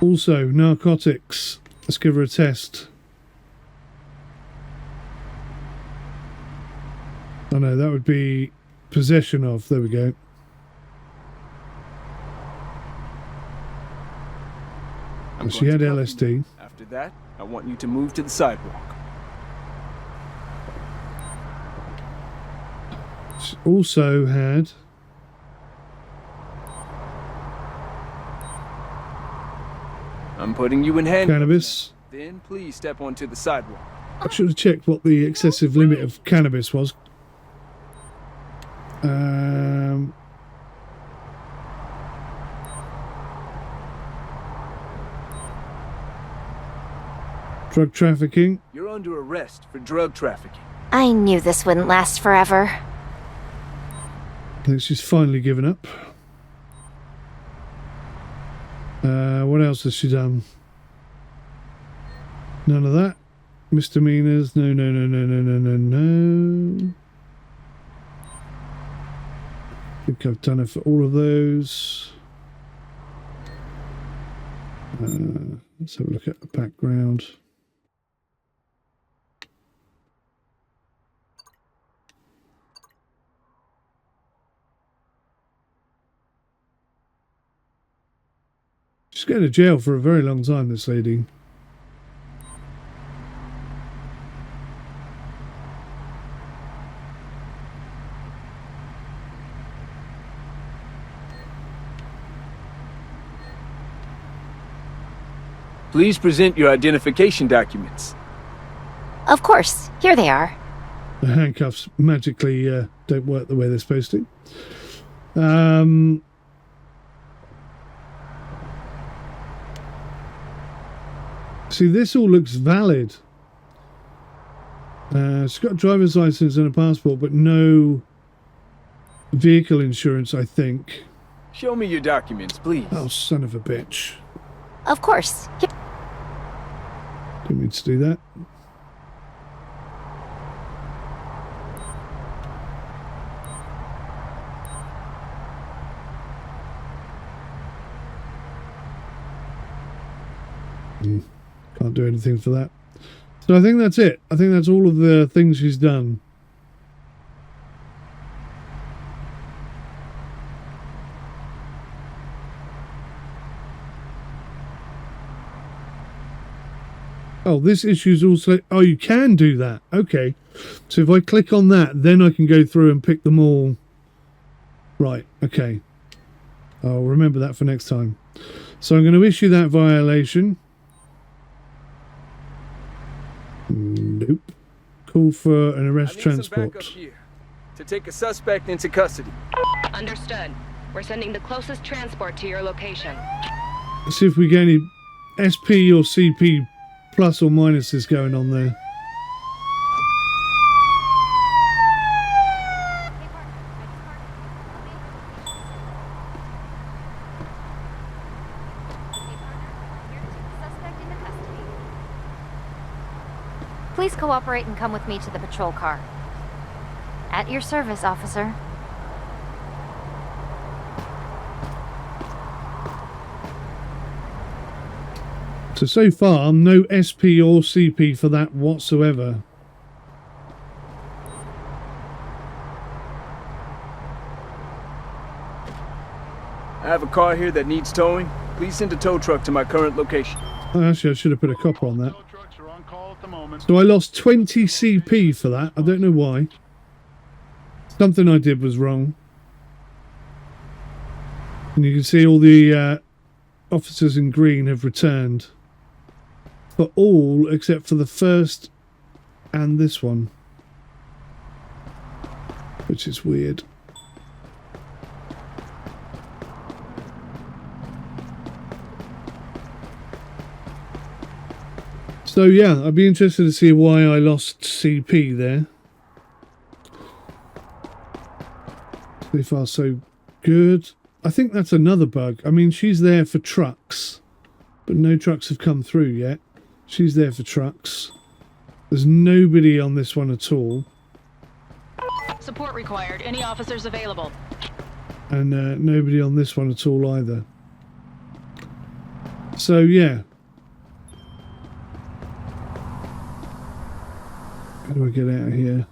Also, narcotics. Let's give her a test. Oh no, that would be possession of. There we go. I'm She going had to cuff LSD. you now. After that, I want you to move to the sidewalk. She also had I'm putting you in handcuffs. cannabis. now. Then please step onto the sidewalk. I should have checked what the excessive limit of cannabis was. Drug trafficking. You're under arrest for drug trafficking. I knew this wouldn't last forever. I think she's finally given up. What else has she done? None of that. Misdemeanors. No, no, no, no, no, no, no, no. I think I've done it for all of those. Let's have a look at the background. She's going to jail for a very long time, this lady. Please present your identification documents. Of course, here they are. The handcuffs magically don't work the way they're supposed to. See, this all looks valid. She's got a driver's license and a passport, but no vehicle insurance, I think. Show me your documents, please. Oh, son of a bitch. Of course. Didn't mean to do that. Can't do anything for that. So I think that's it. I think that's all of the things she's done. Oh, this issue's also... Oh, you can do that. Okay. So if I click on that, then I can go through and pick them all. Right. Okay. I'll remember that for next time. So I'm going to issue that violation. Nope. Call for an arrest I need some transport. backup here to take a suspect into custody. Understood. We're sending the closest transport to your location. Let's see if we get any SP or CP plus or minuses going on there. Please cooperate and come with me to the patrol car. At your service, officer. So far, no SP or CP for that whatsoever. I have a car here that needs towing. Please send a tow truck to my current location. Oh, actually, I should have put a copper on that. Tow trucks are on call at the moment. So I lost 20 CP for that. I don't know why. Something I did was wrong. And you can see all the officers in green have returned. for all except for the first and this one, which is weird. So yeah, I'd be interested to see why I lost CP there. So far so good. I think that's another bug. I mean, she's there for trucks, but no trucks have come through yet. She's there for trucks. There's nobody on this one at all. Support required. Any officers available? And nobody on this one at all either. So yeah. How do I get out of here?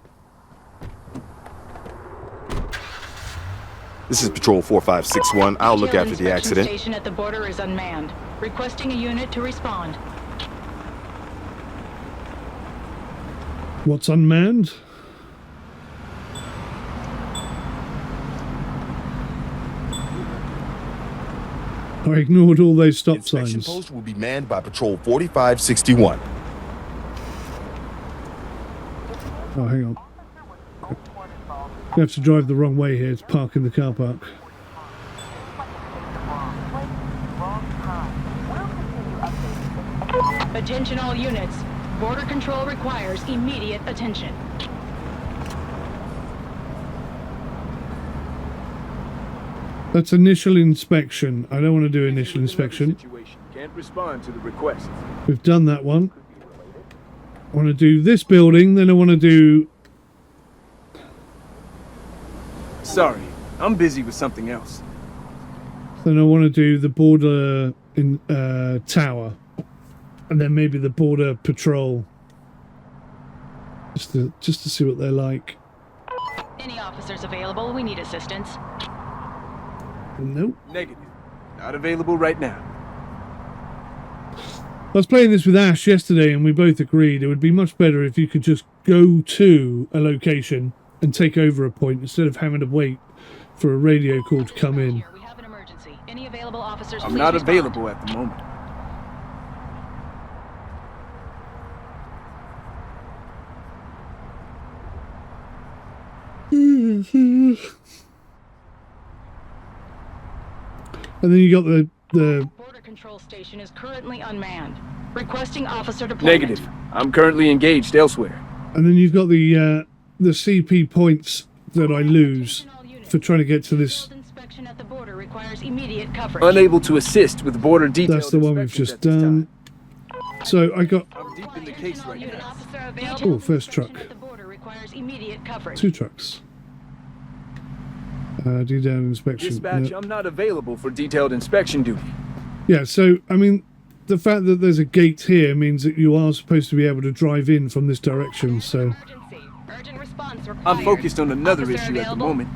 This is Patrol 4561. I'll look after the Inspection accident. Station at the border is unmanned. Requesting a unit to respond. What's unmanned? I ignored all those stop Inspection signs. post will be manned by Patrol 4561. Oh, hang on. You have to drive the wrong way here to park in the car park. Attention all units. Border control requires immediate attention. That's initial inspection. I don't want to do initial inspection. Situation. Can't respond to the request. We've done that one. I want to do this building, then I want to do... Sorry, I'm busy with something else. Then I want to do the border in tower. And then maybe the border patrol. Just to see what they're like. Any officers available? We need assistance. Nope. Negative. Not available right now. I was playing this with Ash yesterday and we both agreed it would be much better if you could just go to a location and take over a point instead of having to wait for a radio call to come in. We have an emergency. Any available officers? I'm please not respond. available at the moment. And then you got the Border control station is currently unmanned. Requesting officer deployment. Negative. I'm currently engaged elsewhere. and then you've got the CP points that I lose for trying to get to this. Inspection at the border requires immediate coverage. Unable to assist with border detail. That's the one we've just done. So I got I'm deep in the case right now. oh, first truck, At the border requires immediate coverage. 2 trucks. D-down inspection. Dispatch, No. I'm not available for detailed inspection duty. Yeah, so I mean, the fact that there's a gate here means that you are supposed to be able to drive in from this direction. So Urgent response required. I'm focused on another Officer issue at the available? moment.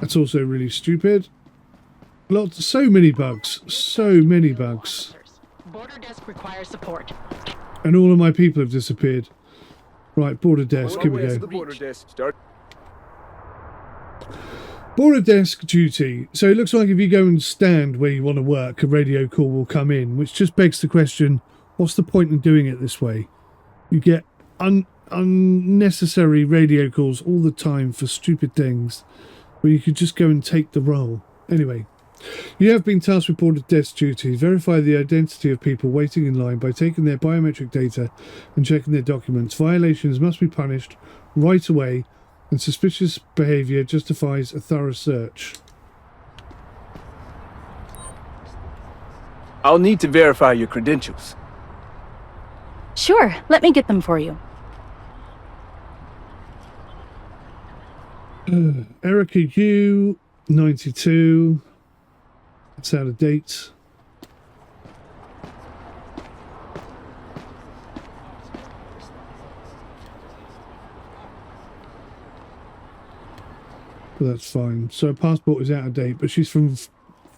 that's also really stupid. So many bugs, so many bugs, Border desk requires support. and all of my people have disappeared. Right, border desk. Here we West go. the border desk. Start. Border desk duty. So it looks like if you go and stand where you want to work, a radio call will come in, which just begs the question, what's the point in doing it this way? You get unnecessary radio calls all the time for stupid things, where you could just go and take the role. Anyway, you have been tasked with border desk duty. Verify the identity of people waiting in line by taking their biometric data and checking their documents. Violations must be punished right away, and suspicious behaviour justifies a thorough search. I'll need to verify your credentials. Sure, let me get them for you. Erica U, 92. It's out of date. But that's fine. So her passport is out of date, but she's from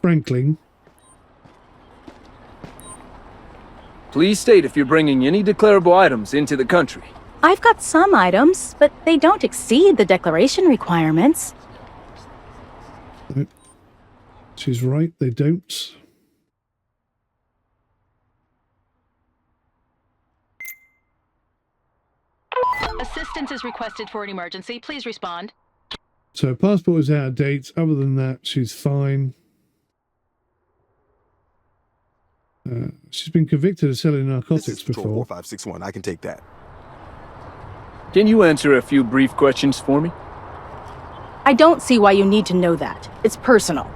Franklin. Please state if you're bringing any declarable items into the country. I've got some items, but they don't exceed the declaration requirements. Nope. She's right, they don't. Assistance is requested for an emergency. Please respond. So her passport is out of date. Other than that, she's fine. She's been convicted of selling narcotics This is Patrol before. 4561. I can take that. Can you answer a few brief questions for me? I don't see why you need to know that. It's personal.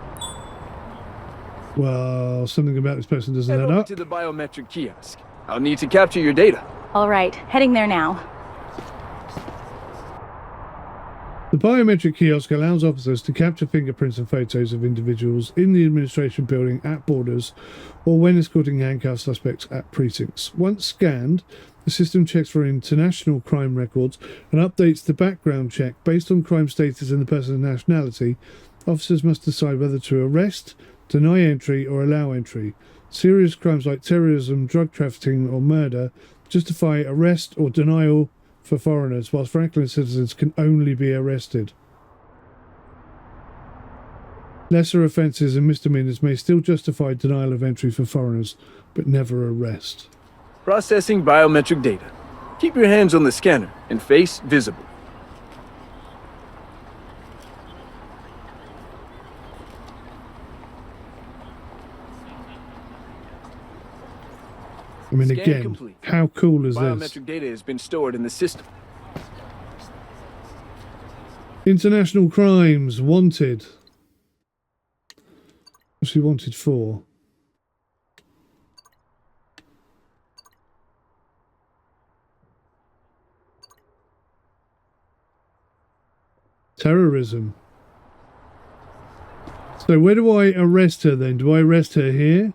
Well, something about this person doesn't Head add over up. to the biometric kiosk. I'll need to capture your data. All right, heading there now. The biometric kiosk allows officers to capture fingerprints and photos of individuals in the administration building at borders or when escorting handcuffed suspects at precincts. Once scanned, the system checks for international crime records and updates the background check based on crime status and the person's nationality. Officers must decide whether to arrest, deny entry, or allow entry. Serious crimes like terrorism, drug trafficking, or murder justify arrest or denial for foreigners, whilst Franklin citizens can only be arrested. Lesser offences and misdemeanors may still justify denial of entry for foreigners, but never arrest. Processing biometric data. Keep your hands on the scanner and face visible. I mean, Scan again, complete. how cool is this? Biometric data has been stored in the system. International crimes, wanted. What's she wanted for? Terrorism. So where do I arrest her then? Do I arrest her here?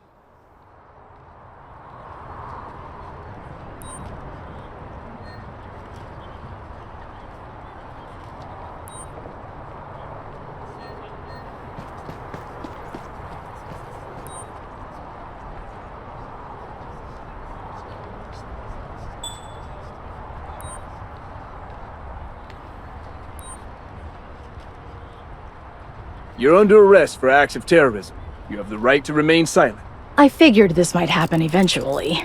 You're under arrest for acts of terrorism. You have the right to remain silent. I figured this might happen eventually.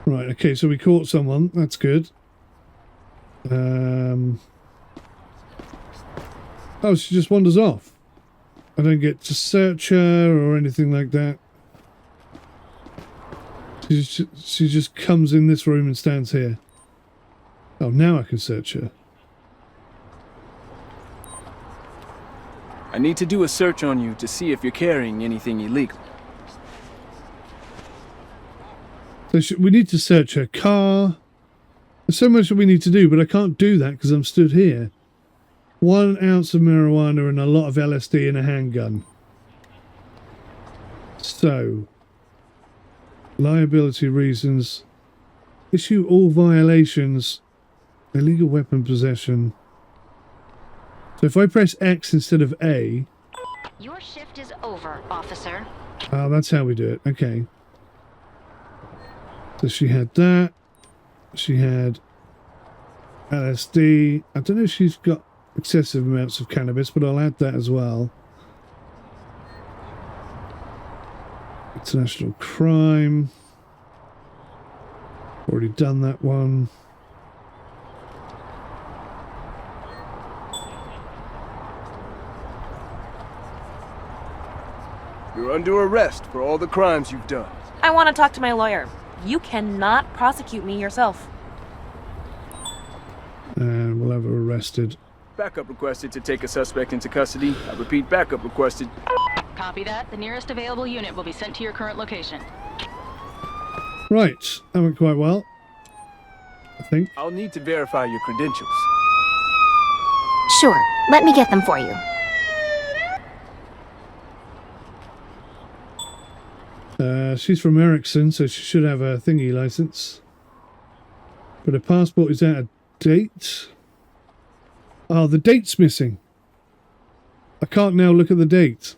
Right, okay, so we caught someone. That's good. Oh, she just wanders off. I don't get to search her or anything like that. She just comes in this room and stands here. Oh, now I can search her. I need to do a search on you to see if you're carrying anything illegal. So we need to search her car. There's so much that we need to do, but I can't do that because I'm stood here. 1 ounce of marijuana and a lot of LSD and a handgun. So, liability reasons. Issue all violations. Illegal weapon possession. So if I press X instead of A... Your shift is over, officer. Oh, that's how we do it. Okay. So she had that. She had LSD. I don't know if she's got excessive amounts of cannabis, but I'll add that as well. International crime. Already done that one. You're under arrest for all the crimes you've done. I want to talk to my lawyer. You cannot prosecute me yourself. And we'll have her arrested. Backup requested to take a suspect into custody. I repeat, backup requested. Copy that. The nearest available unit will be sent to your current location. Right, that went quite well, I think. I'll need to verify your credentials. Sure, let me get them for you. She's from Ericsson, so she should have a thingy license. But her passport is out of date. Oh, the date's missing. I can't now look at the date.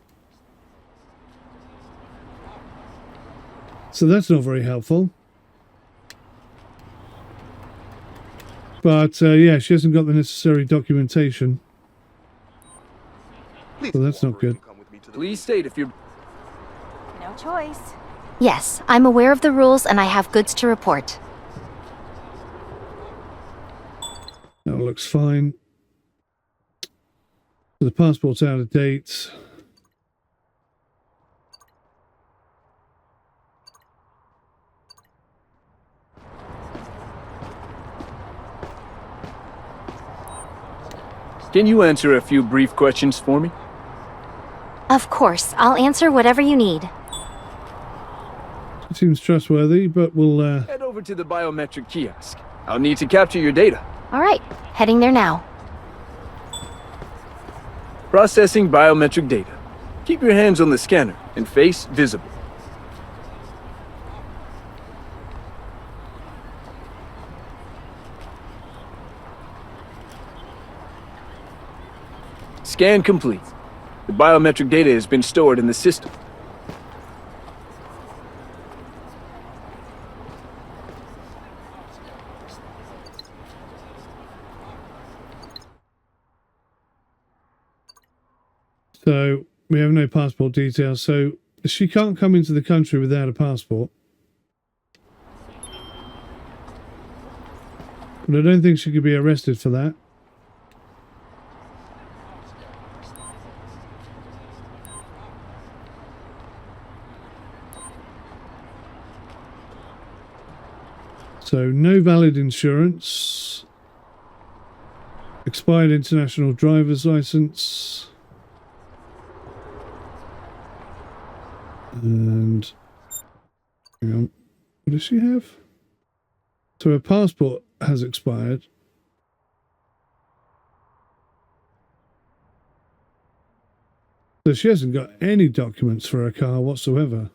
So that's not very helpful. But, yeah, she hasn't got the necessary documentation. So that's not good. Please state if you're... No choice. Yes, I'm aware of the rules and I have goods to report. looks fine. The passport's out of date. Can you answer a few brief questions for me? Of course, I'll answer whatever you need. It seems trustworthy, but we'll Head over to the biometric kiosk. I'll need to capture your data. All right, heading there now. Processing biometric data. Keep your hands on the scanner and face visible. Scan complete. The biometric data has been stored in the system. So we have no passport details. So she can't come into the country without a passport. But I don't think she could be arrested for that. So no valid insurance. Expired international driver's license. And hang on, what does she have? So her passport has expired. So she hasn't got any documents for her car whatsoever.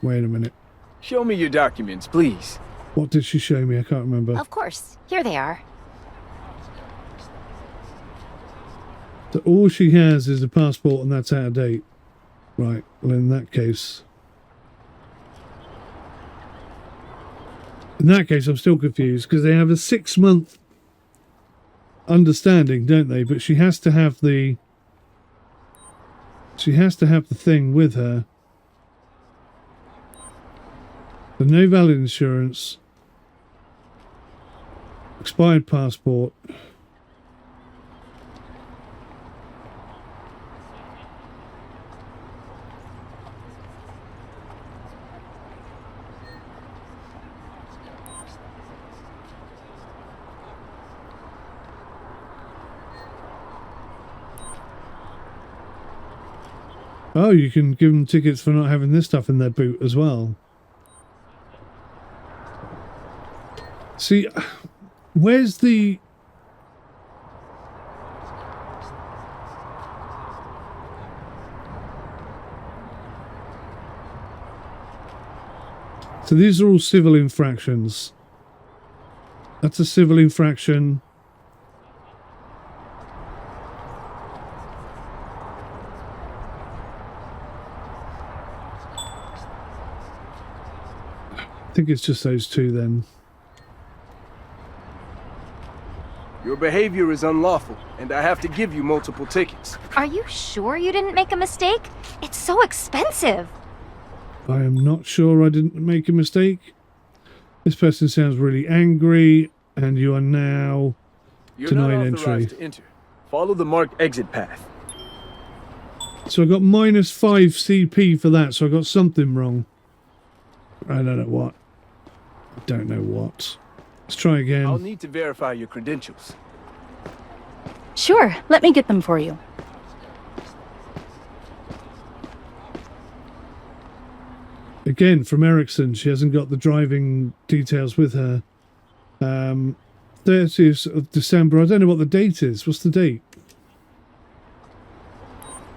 Wait a minute. Show me your documents, please. What did she show me? I can't remember. Of course, here they are. So all she has is a passport and that's out of date. Right, well in that case... I'm still confused because they have a 6-month understanding, don't they? But she has to have the... thing with her. So no valid insurance. Expired passport. Oh, you can give them tickets for not having this stuff in their boot as well. See, where's the... So these are all civil infractions. That's a civil infraction. I think it's just those two then. Your behavior is unlawful, and I have to give you multiple tickets. Are you sure you didn't make a mistake? It's so expensive. I am not sure I didn't make a mistake. This person sounds really angry, and you are now denied entry. To enter. Follow the marked exit path. So I got -5 CP for that, so I got something wrong. I don't know what. I don't know what. Let's try again. I'll need to verify your credentials. Sure, let me get them for you. Again, from Ericsson, she hasn't got the driving details with her. 30th of December. I don't know what the date is. What's the date?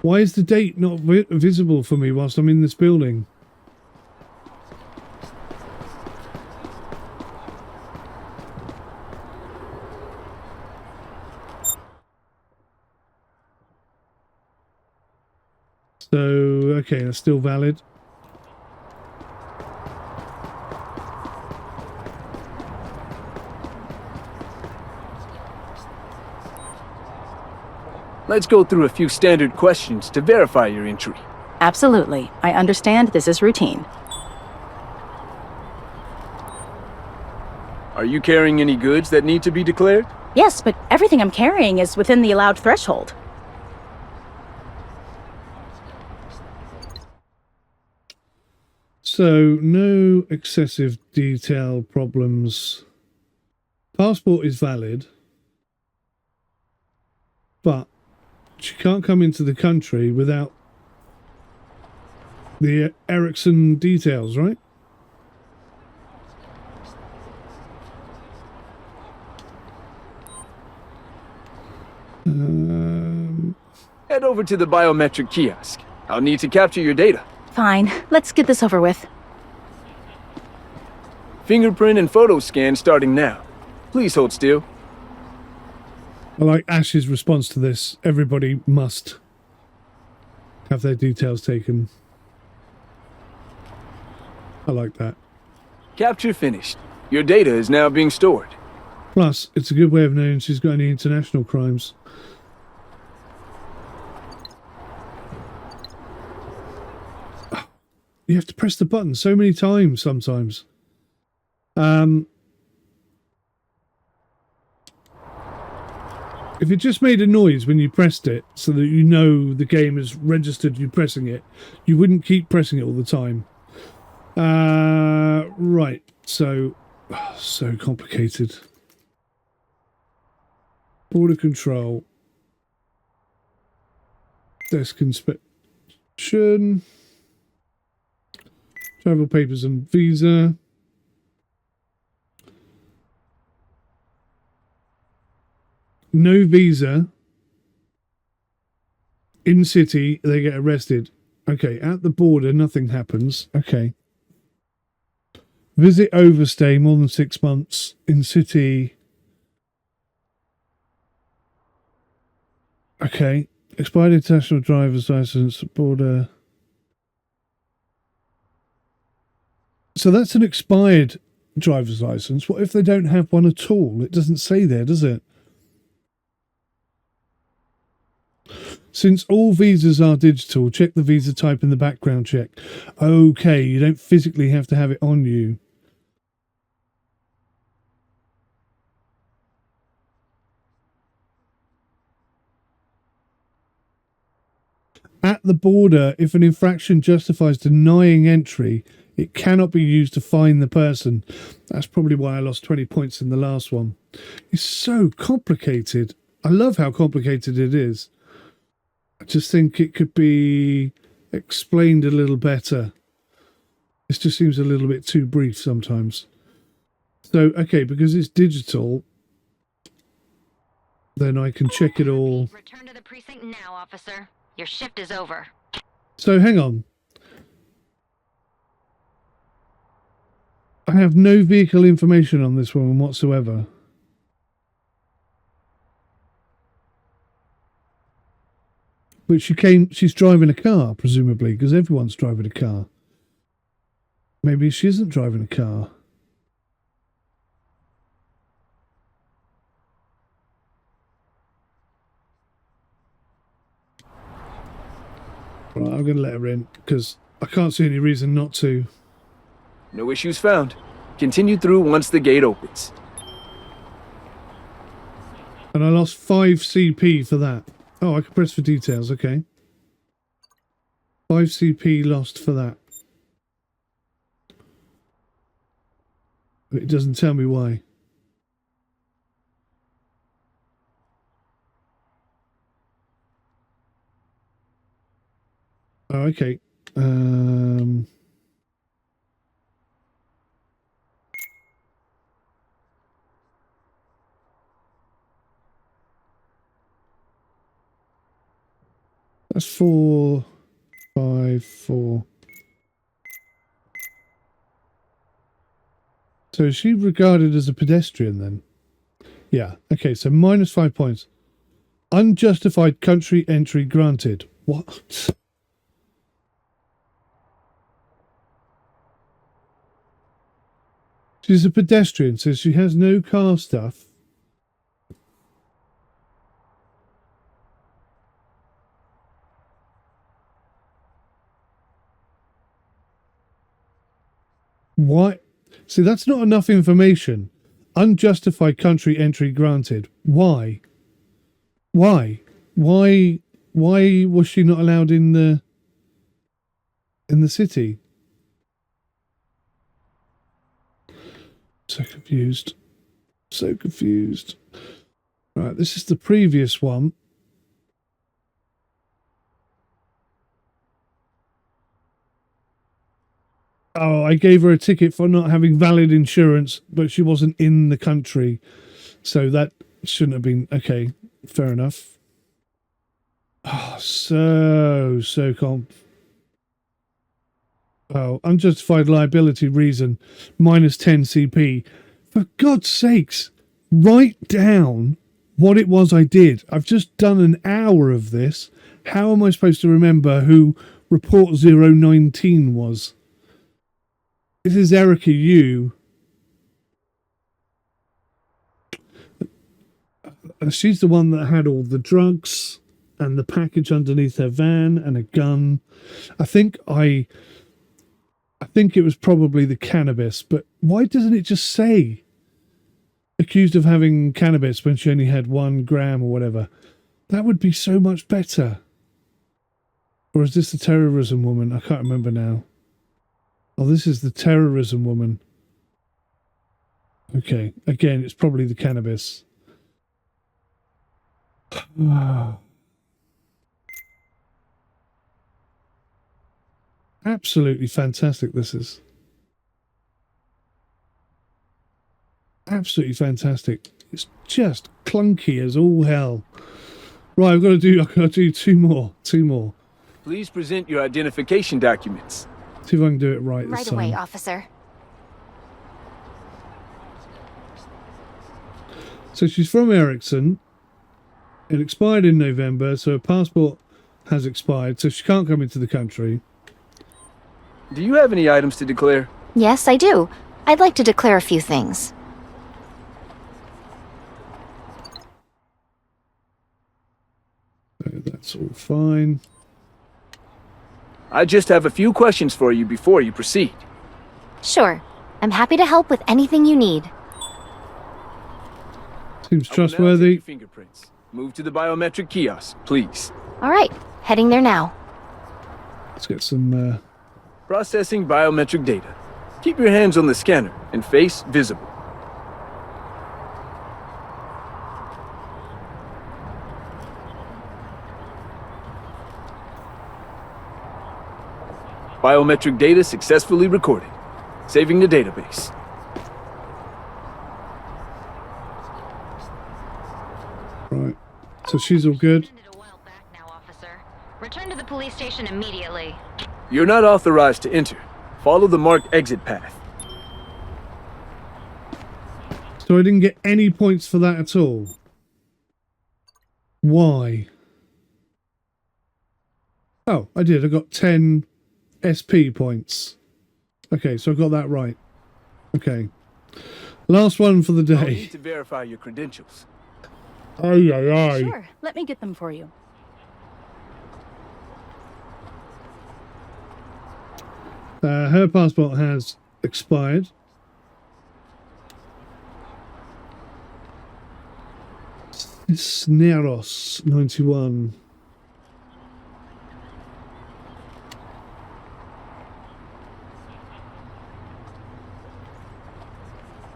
Why is the date not visible for me whilst I'm in this building? So, okay, that's still valid. Let's go through a few standard questions to verify your entry. Absolutely. I understand this is routine. Are you carrying any goods that need to be declared? Yes, but everything I'm carrying is within the allowed threshold. So, no excessive detail problems. Passport is valid, but she can't come into the country without the Ericsson details, right? Head over to the biometric kiosk. I'll need to capture your data. Fine. Let's get this over with. Fingerprint and photo scan starting now. Please hold still. I like Ash's response to this. Everybody must have their details taken. I like that. Capture finished. Your data is now being stored. Plus, it's a good way of knowing she's got any international crimes. You have to press the button so many times sometimes. If it just made a noise when you pressed it so that you know the game has registered you pressing it, you wouldn't keep pressing it all the time. Right, so complicated. Border control. Desk inspection. Travel papers and visa. No visa. In city, they get arrested. Okay, at the border, nothing happens. Okay. Visit overstay more than 6 months. In city. Okay. Expired international driver's license, border. So that's an expired driver's license. What if they don't have one at all? It doesn't say there, does it? Since all visas are digital, check the visa type in the background check. Okay, you don't physically have to have it on you. At the border, if an infraction justifies denying entry, it cannot be used to fine the person. That's probably why I lost 20 points in the last one. It's so complicated. I love how complicated it is. I just think it could be explained a little better. This just seems a little bit too brief sometimes. So, okay, because it's digital, then I can check it all. Return to the precinct now, officer. Your shift is over. So, hang on. I have no vehicle information on this woman whatsoever. But she's driving a car, presumably, because everyone's driving a car. Maybe she isn't driving a car. Right, I'm going to let her in, because I can't see any reason not to. No issues found. Continue through once the gate opens. And I lost 5 CP for that. Oh, I can press for details, okay. 5 CP lost for that. But it doesn't tell me why. Oh, okay. That's 4, 5, 4. So is she regarded as a pedestrian then? Yeah. Okay, so minus 5 points. Unjustified country entry granted. What? She's a pedestrian, so she has no car stuff. Why? See, that's not enough information. Unjustified country entry granted. Why? Why? Why was she not allowed in the city? So confused. So confused. Right, this is the previous one. Oh, I gave her a ticket for not having valid insurance, but she wasn't in the country. So that shouldn't have been... Okay, fair enough. Oh, so Oh, unjustified liability reason, minus 10 CP. For God's sakes, write down what it was I did. I've just done an hour of this. How am I supposed to remember who Report 019 was? This is Erica Yu. She's the one that had all the drugs and the package underneath her van and a gun. I think it was probably the cannabis, but why doesn't it just say accused of having cannabis when she only had 1 gram or whatever? That would be so much better. Or is this the terrorism woman? I can't remember now. Oh, this is the terrorism woman. Okay, again, it's probably the cannabis. Absolutely fantastic, this is. Absolutely fantastic. It's just clunky as all hell. Right, I've got to do two more. Please present your identification documents. See if I can do it right this Right time. away, officer. So she's from Ericsson. It expired in November, so her passport has expired, so she can't come into the country. Do you have any items to declare? Yes, I do. I'd like to declare a few things. So that's all fine. I just have a few questions for you before you proceed. Sure. I'm happy to help with anything you need. Seems I will now trustworthy. take your fingerprints. Move to the biometric kiosk, please. All right, heading there now. Let's get some... Processing biometric data. Keep your hands on the scanner and face visible. Biometric data successfully recorded. Saving the database. Right. So she's all good. Return to the police station immediately. You're not authorized to enter. Follow the marked exit path. So I didn't get any points for that at all. Why? Oh, I did. I got 10 SP points. Okay, so I got that right. Okay. Last one for the I'll day. need to verify your credentials. Ay, ay, ay. Sure, let me get them for you. Her passport has expired. Sneros 91.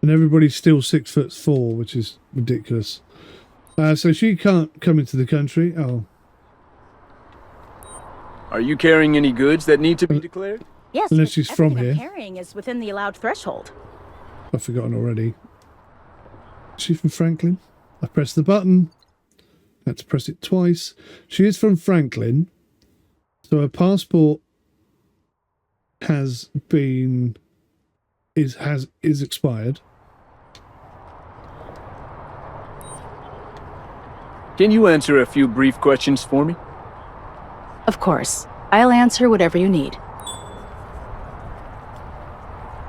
And everybody's still 6'4", which is ridiculous. So she can't come into the country. Oh, Are you carrying any goods that need to be declared? Yes, Unless but she's from everything I'm here. carrying is within the allowed threshold. I've forgotten already. Is she from Franklin? I pressed the button. Had to press it twice. She is from Franklin. So her passport has been is expired. Can you answer a few brief questions for me? Of course. I'll answer whatever you need.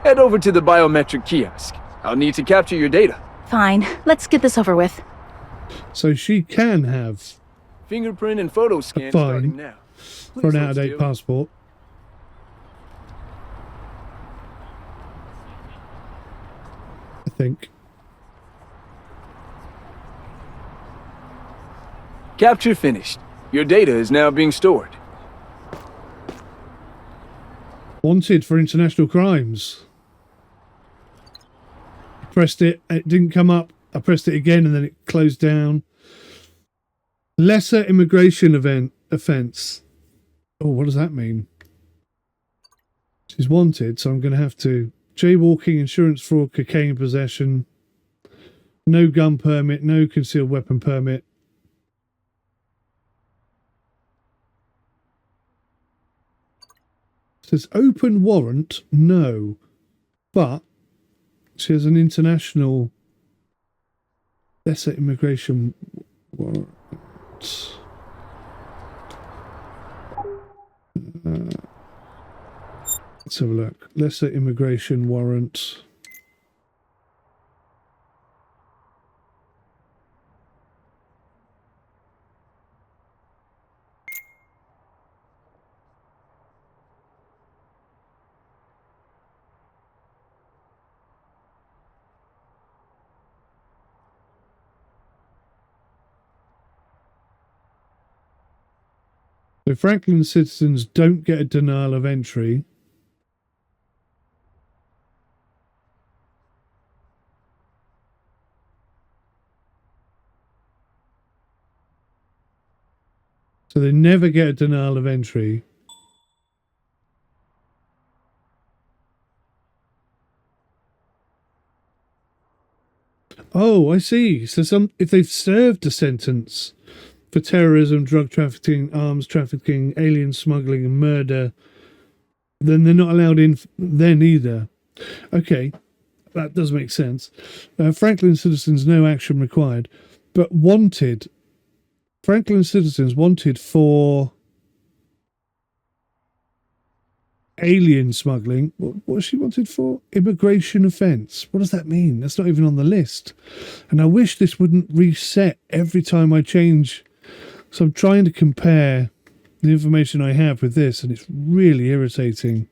Head over to the biometric kiosk. I'll need to capture your data. Fine, let's get this over with. So she can have Fingerprint and photo scan fine starting now. for an Please hold out-of-date still. passport. think. Capture finished. Your data is now being stored. Wanted for international crimes. Pressed it didn't come up. I pressed it again and then it closed down. Lesser immigration offence. Oh, what does that mean? She's wanted, so I'm going to have to jaywalking, insurance fraud, cocaine possession, no gun permit, no concealed weapon permit. It says open warrant, no, but she has an international lesser immigration warrant. Let's have a look. Lesser immigration warrant. So Franklin citizens don't get a denial of entry. So they never get a denial of entry. Oh, I see. So if they've served a sentence for terrorism, drug trafficking, arms trafficking, alien smuggling, and murder, then they're not allowed in then either. Okay, that does make sense. Franklin citizens, no action required, but wanted. Franklin citizens wanted for alien smuggling. What was she wanted for? Immigration offence. What does that mean? That's not even on the list. And I wish this wouldn't reset every time I change. So I'm trying to compare the information I have with this, and it's really irritating.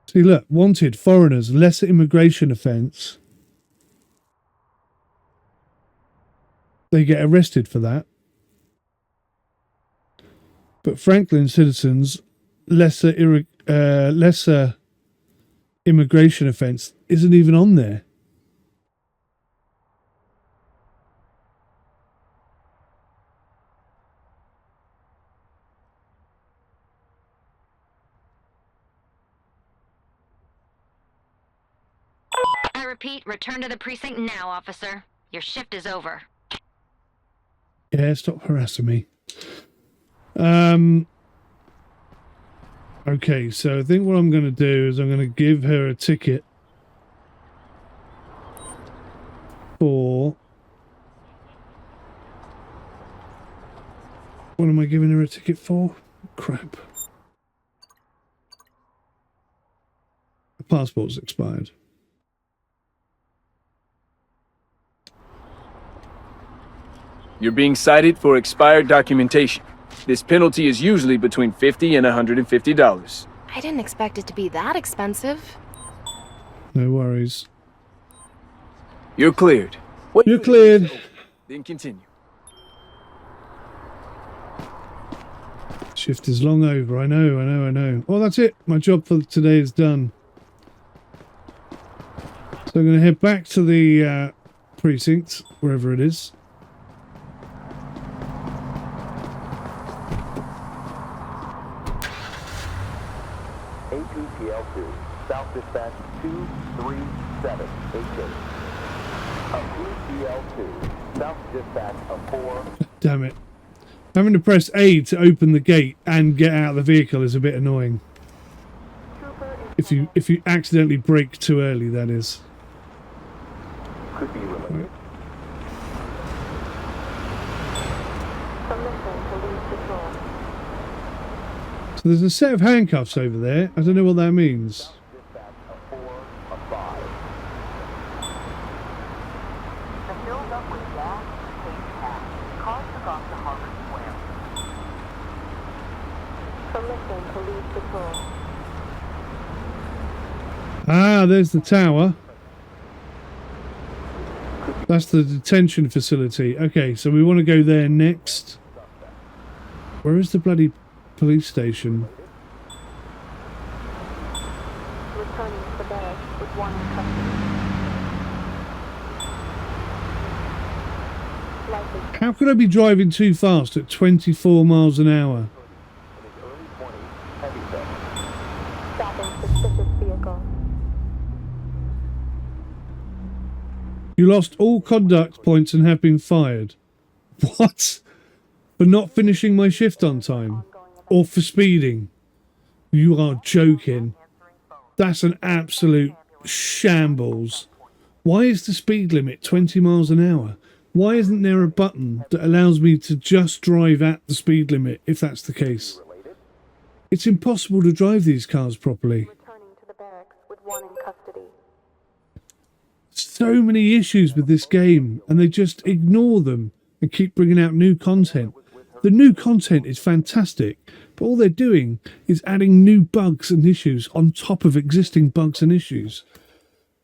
See, look, wanted foreigners, lesser immigration offence. They get arrested for that. But Franklin citizens, lesser immigration offence isn't even on there. I repeat, return to the precinct now, officer. Your shift is over. Yeah, stop harassing me. Okay, so I think what I'm going to do is I'm going to give her a ticket for... What am I giving her a ticket for? Crap. The passport's expired. You're being cited for expired documentation. This penalty is usually between $50 and $150. I didn't expect it to be that expensive. No worries. You're cleared. You're cleared. Then continue. Shift is long over. I know. Well, that's it. My job for today is done. So I'm going to head back to the precinct, wherever it is. APTL2, South Dispatch 23788. APTL2, South Dispatch of 4. Damn it. Having to press A to open the gate and get out of the vehicle is a bit annoying. If you accidentally brake too early, that is. Could be related. So there's a set of handcuffs over there. I don't know what that means. Dispatch of 4 of 5. The filled up with gas, case packed. Car took off to Harvard Square. Permission to leave patrol. Ah, there's the tower. That's the detention facility. Okay, so we want to go there next. Where is the bloody police station? Returning to the barracks with one in custody. Likely How could I be driving too fast at 24 miles an hour? stopping suspicious vehicle. You lost all conduct points and have been fired. What? For not finishing my shift on time? Or for speeding? You are joking. That's an absolute shambles. Why is the speed limit 20 miles an hour? Why isn't there a button that allows me to just drive at the speed limit if that's the case? It's impossible to drive these cars properly. Returning to the barracks with one in custody. So many issues with this game, and they just ignore them and keep bringing out new content. The new content is fantastic, but all they're doing is adding new bugs and issues on top of existing bugs and issues.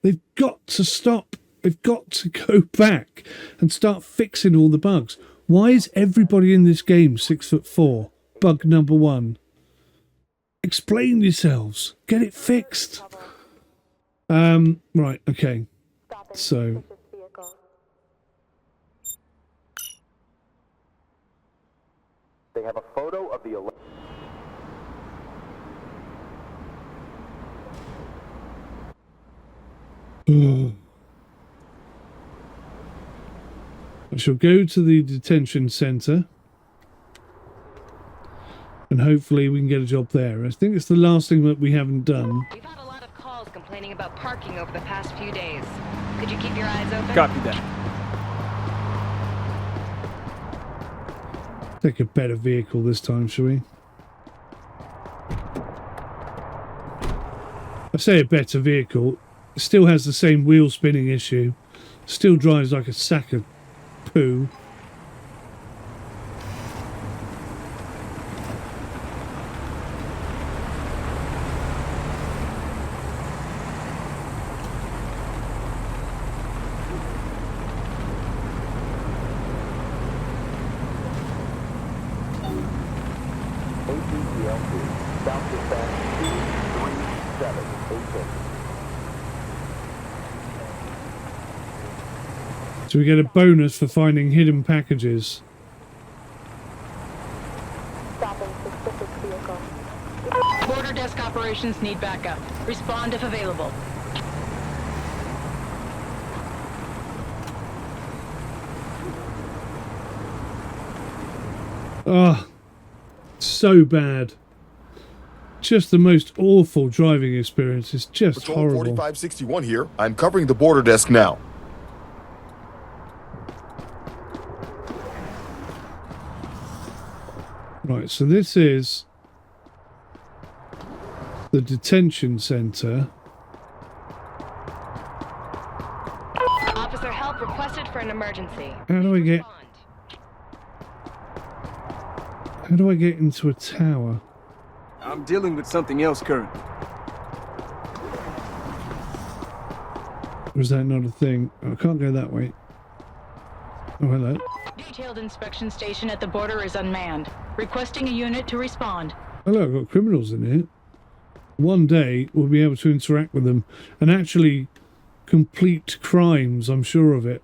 They've got to stop. They've got to go back and start fixing all the bugs. Why is everybody in this game 6'4"? Bug number 1. Explain yourselves. Get it fixed. Right, okay. So They have a photo of the I shall go to the detention centre and hopefully we can get a job there. I think it's the last thing that we haven't done. We've had a lot of calls complaining about parking over the past few days. Could you keep your eyes open? Copy that. Take a better vehicle this time, shall we? I say a better vehicle. It still has the same wheel spinning issue. Still drives like a sack of poo. So we get a bonus for finding hidden packages. Stopping suspicious vehicle. Border desk operations need backup. Respond if available. Ah, so bad. Just the most awful driving experience. It's just Patrol horrible. 4561 here. I'm covering the border desk now. Right, so this is the detention centre. Officer help requested for an emergency. How do I get into a tower? I'm dealing with something else currently. Or is that not a thing? Oh, I can't go that way. Oh, hello. Detailed inspection station at the border is unmanned. Requesting a unit to respond. Hello, I've got criminals in here. One day we'll be able to interact with them and actually complete crimes, I'm sure of it.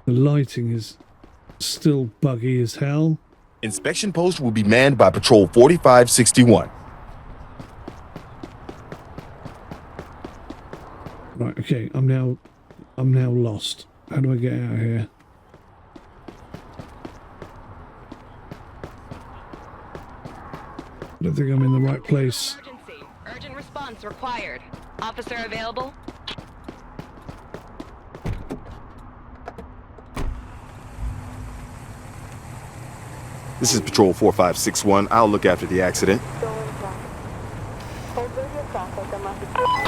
The lighting is still buggy as hell. Inspection post will be manned by Patrol 4561. Right, okay, I'm now lost. How do I get out of here? I don't think I'm in the right place. Emergency. Urgent response required. Officer available? This is Patrol 4561. I'll look after the accident. Stolen traffic. Hold radio traffic unless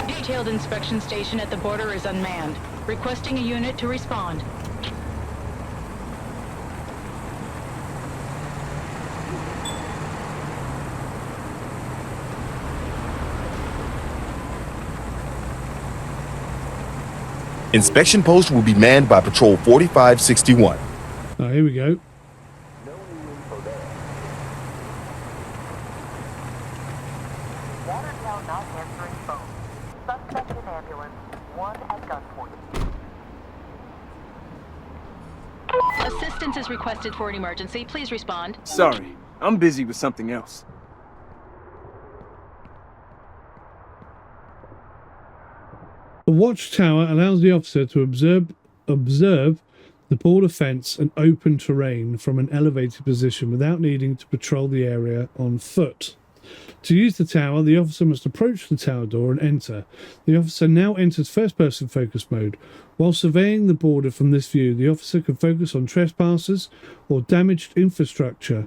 it's... Detailed inspection station at the border is unmanned. Requesting a unit to respond. Inspection post will be manned by Patrol 4561. Oh, here we go. No new info there. Watertown not answering phone. Suspect in ambulance. One at gunpoint. Assistance is requested for an emergency. Please respond. Sorry, I'm busy with something else. The watchtower allows the officer to observe the border fence and open terrain from an elevated position without needing to patrol the area on foot. To use the tower, the officer must approach the tower door and enter. The officer now enters first-person focus mode. While surveying the border from this view, the officer can focus on trespassers or damaged infrastructure.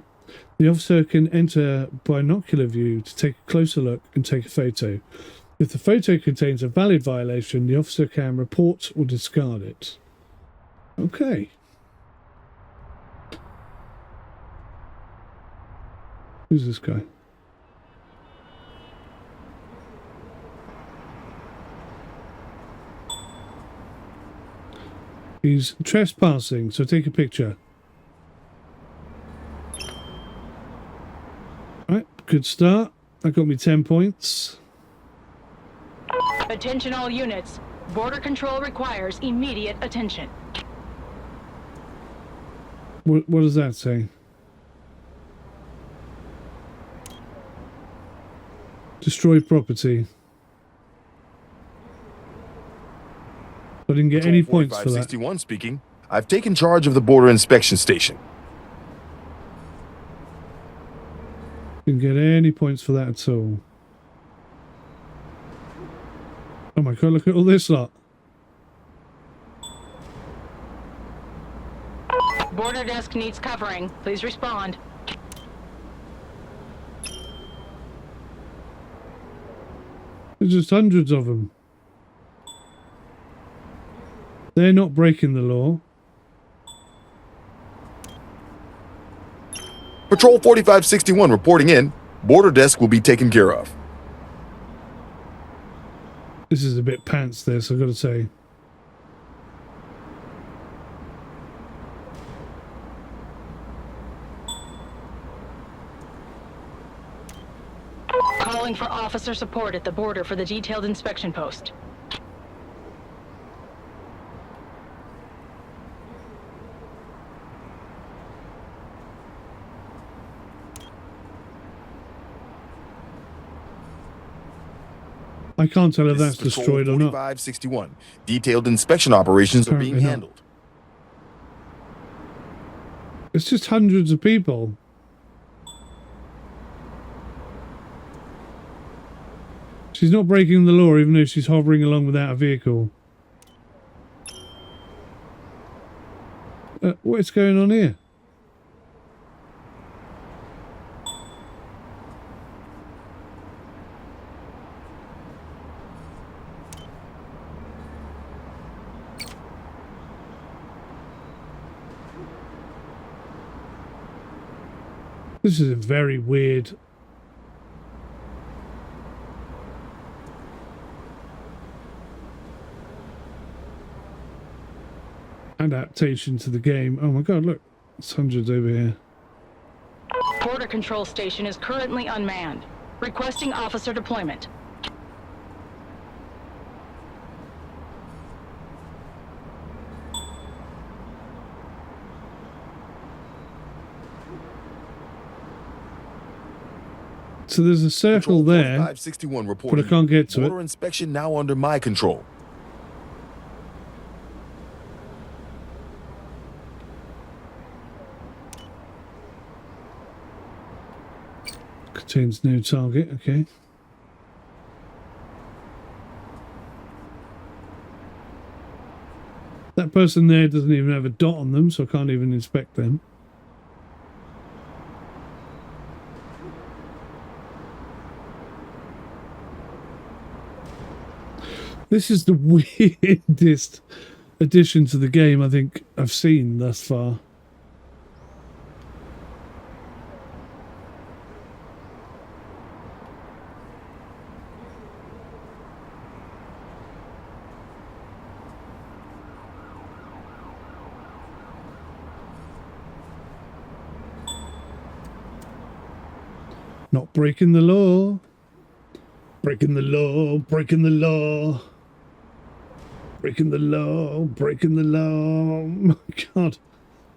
The officer can enter binocular view to take a closer look and take a photo. If the photo contains a valid violation, the officer can report or discard it. Okay. Who's this guy? He's trespassing, so take a picture. Right, good start. That got me 10 points. Attention all units. Border control requires immediate attention. What does that say? Destroy property. I didn't get any points for that. 4561 speaking. I've taken charge of the border inspection station. Didn't get any points for that at all. Oh my god, look at all this lot. Border desk needs covering. Please respond. There's just hundreds of them. They're not breaking the law. Patrol 4561 reporting in. Border desk will be taken care of. This is a bit pants, this, I've got to say. Calling for officer support at the border for the detailed inspection post. I can't tell if This that's is Patrol destroyed or not. 4561. Detailed inspection operations are being Apparently not. handled. It's just hundreds of people. She's not breaking the law even though she's hovering along without a vehicle. What's going on here? This is a very weird adaptation to the game. Oh my god, look. There's hundreds over here. Border control station is currently unmanned. Requesting officer deployment. So there's a circle Patrol there, 4561 but reporting. I can't get to Border it. inspection now under my control. Contains no target, okay. That person there doesn't even have a dot on them, so I can't even inspect them. This is the weirdest addition to the game I think I've seen thus far. Not breaking the law. Breaking the law, breaking the law. Breaking the law, breaking the law. Oh my God.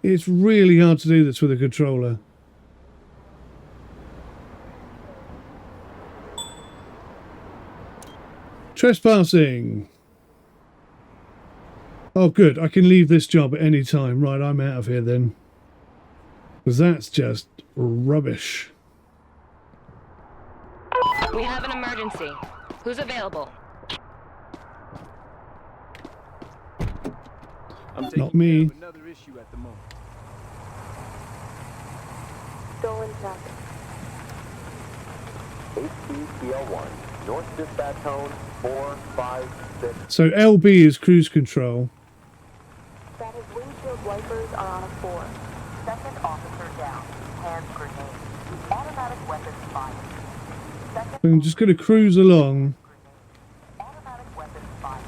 It's really hard to do this with a controller. Trespassing. Oh, good. I can leave this job at any time. Right, I'm out of here then. Because that's just rubbish. We have an emergency. Who's available? I'm taking Not me. care of another issue at the moment. Stolen traffic. HPCL1, North Dispatch Tone 456. So LB is cruise control. That his windshield wipers are on a 4. Second officer down. Hand grenade. Automatic weapons fired. I'm just going to cruise along Automatic weapons fired.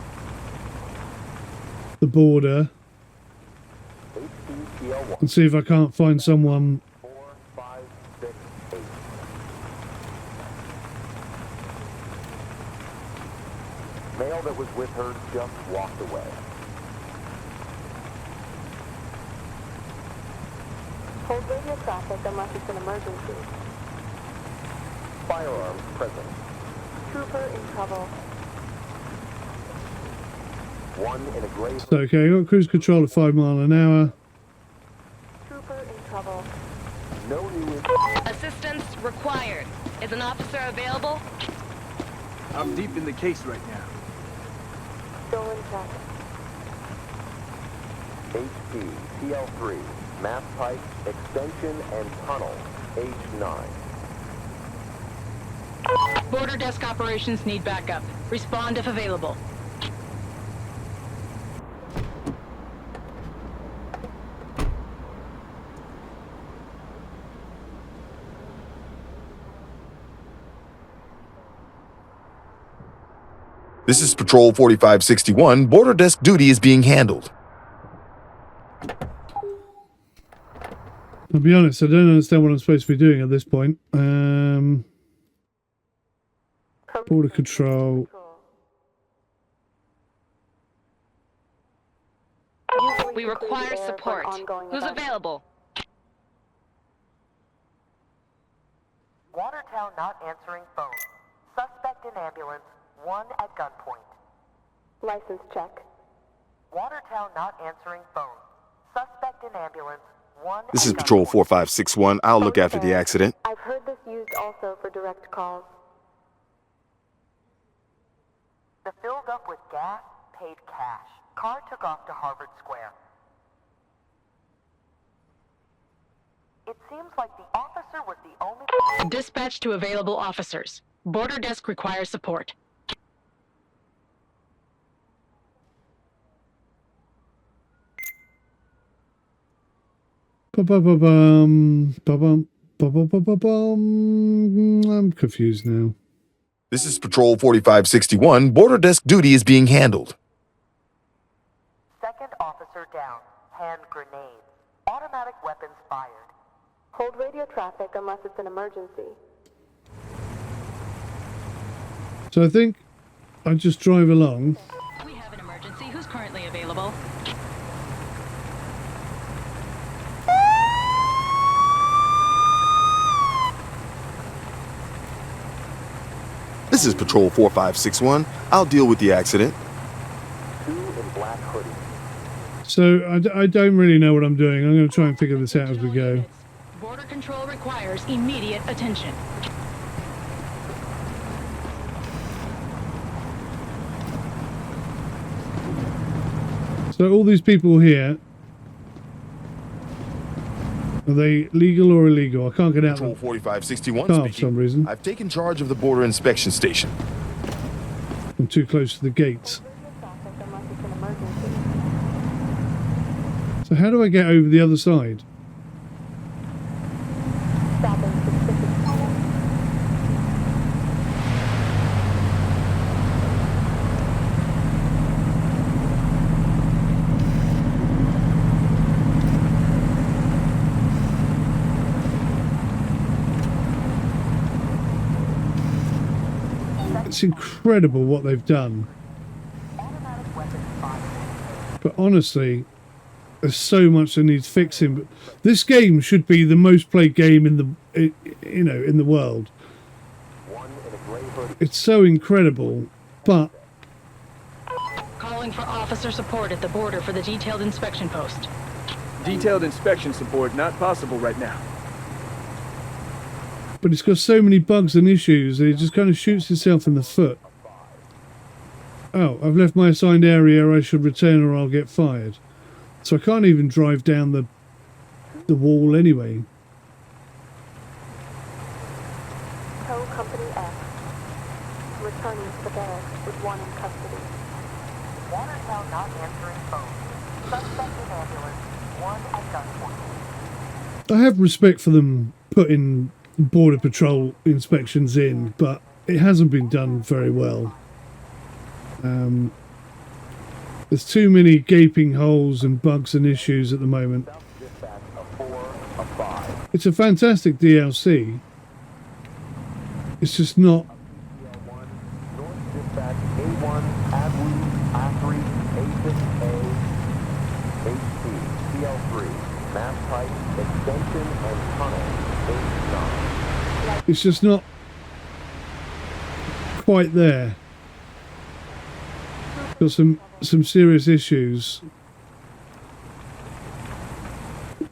the border HPCL1 and see if I can't find someone. 4568. Male that was with her just walked away. Hold radio traffic unless it's an emergency. Firearms present. Trooper in trouble. One in a gray. So, okay, I got cruise control at 5 miles an hour. Trooper in trouble. No new. Assistance required. Is an officer available? I'm deep in the case right now. Stolen traffic. HP TL3. Mass pipe, extension, and tunnel. H9. Border desk operations need backup. Respond if available. This is Patrol 4561. Border desk duty is being handled. I'll be honest, I don't understand what I'm supposed to be doing at this point. Border control. We require support. Who's available? Watertown not answering phone. Suspect in ambulance. 1 at gunpoint. License check. Watertown not answering phone. Suspect in ambulance. 1 This at is Patrol gunpoint. 4561. I'll look after the Okay. accident. I've heard this used also for direct calls. The filled up with gas, paid cash. Car took off to Harvard Square. It seems like the officer was the only... Dispatch to available officers. Border desk requires support. Ba-ba-ba-bum, ba-bum, ba-ba-ba-ba-bum. I'm confused now. This is Patrol 4561. Border desk duty is being handled. Second officer down. Hand grenade. Automatic weapons fired. Hold radio traffic unless it's an emergency. So I think I just drive along. We have an emergency. Who's currently available? This is Patrol 4561. I'll deal with the accident. 2 in black hoodie. So I don't really know what I'm doing. I'm going to try and figure this out as we go. Border control requires immediate attention. So all these people here, are they legal or illegal? I can't get out. Patrol 4561 Car for speaking. some reason. I've taken charge of the border inspection station. I'm too close to the gates. Radio traffic unless it's an emergency. So how do I get over the other side? Stopping specific. It's incredible what they've done. But honestly, there's so much that needs fixing. But this game should be the most played game in the world. It's so incredible, but Calling for officer support at the border for the detailed inspection post. Detailed inspection support not possible right now. it's got so many bugs and issues that it just kind of shoots itself in the foot. Oh, I've left my assigned area. I should return or I'll get fired. So I can't even drive down the wall anyway. Tow Company X. Returning to the barracks with one in custody. Watertown not answering phone. Suspect in ambulance. One at gunpoint. I have respect for them putting border patrol inspections in, but it hasn't been done very well. There's too many gaping holes and bugs and issues at the moment. It's a fantastic DLC. It's just not. It's just not quite there. Got some serious issues.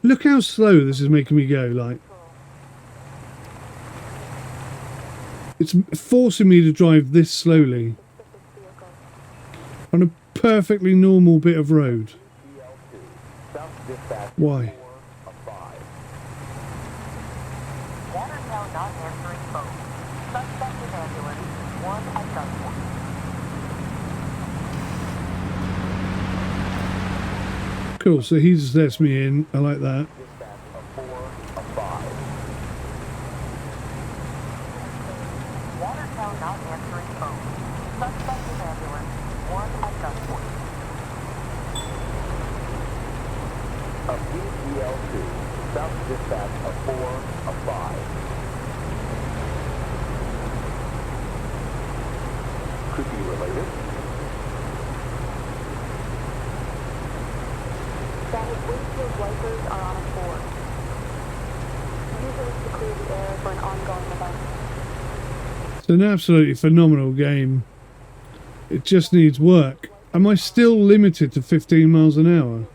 Look how slow this is making me go, like. It's forcing me to drive this slowly on a perfectly normal bit of road. Why? Watertown not answering phone. Suspect in ambulance. One at gunpoint. Cool, so he just lets me in. I like that. Watertown not answering phone. Suspect in ambulance. One at gunpoint. A BCL2. South dispatch of 4 of 5. Could be related. That his windshield wipers are on a 4. Use it to clear the air for an ongoing event. It's an absolutely phenomenal game. It just needs work. Am I still limited to 15 miles an hour?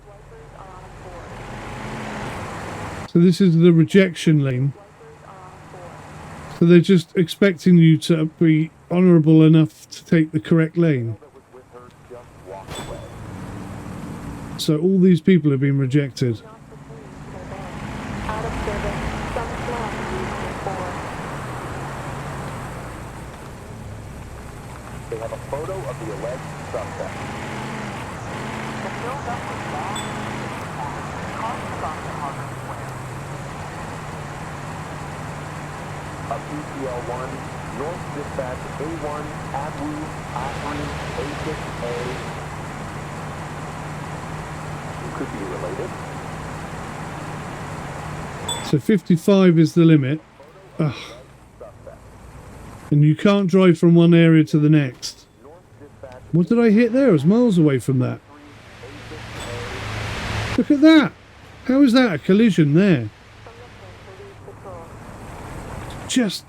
So this is the rejection lane. So they're just expecting you to be honourable enough to take the correct lane. So all these people have been rejected. Out of service, some slang used before. They have a photo of the alleged suspect. The build-up was long. Car took off to Harvard Square. A PCL1, North Dispatch A1, Abu, I3, A6A. Could be related. So 55 is the limit. Ugh. And you can't drive from one area to the next. What did I hit there? I was miles away from that. Look at that. How is that a collision there? Just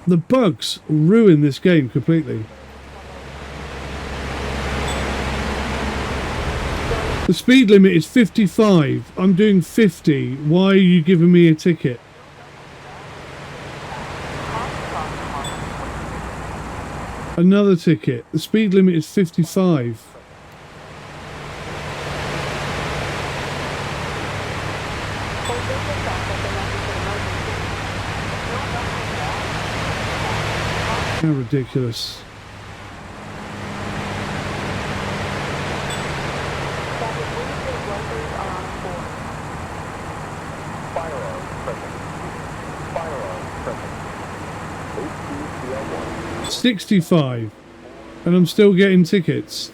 the bugs ruin this game completely. The speed limit is 55. I'm doing 50. Why are you giving me a ticket? Another ticket. The speed limit is 55. How ridiculous. Firearms present. 65, and I'm still getting tickets.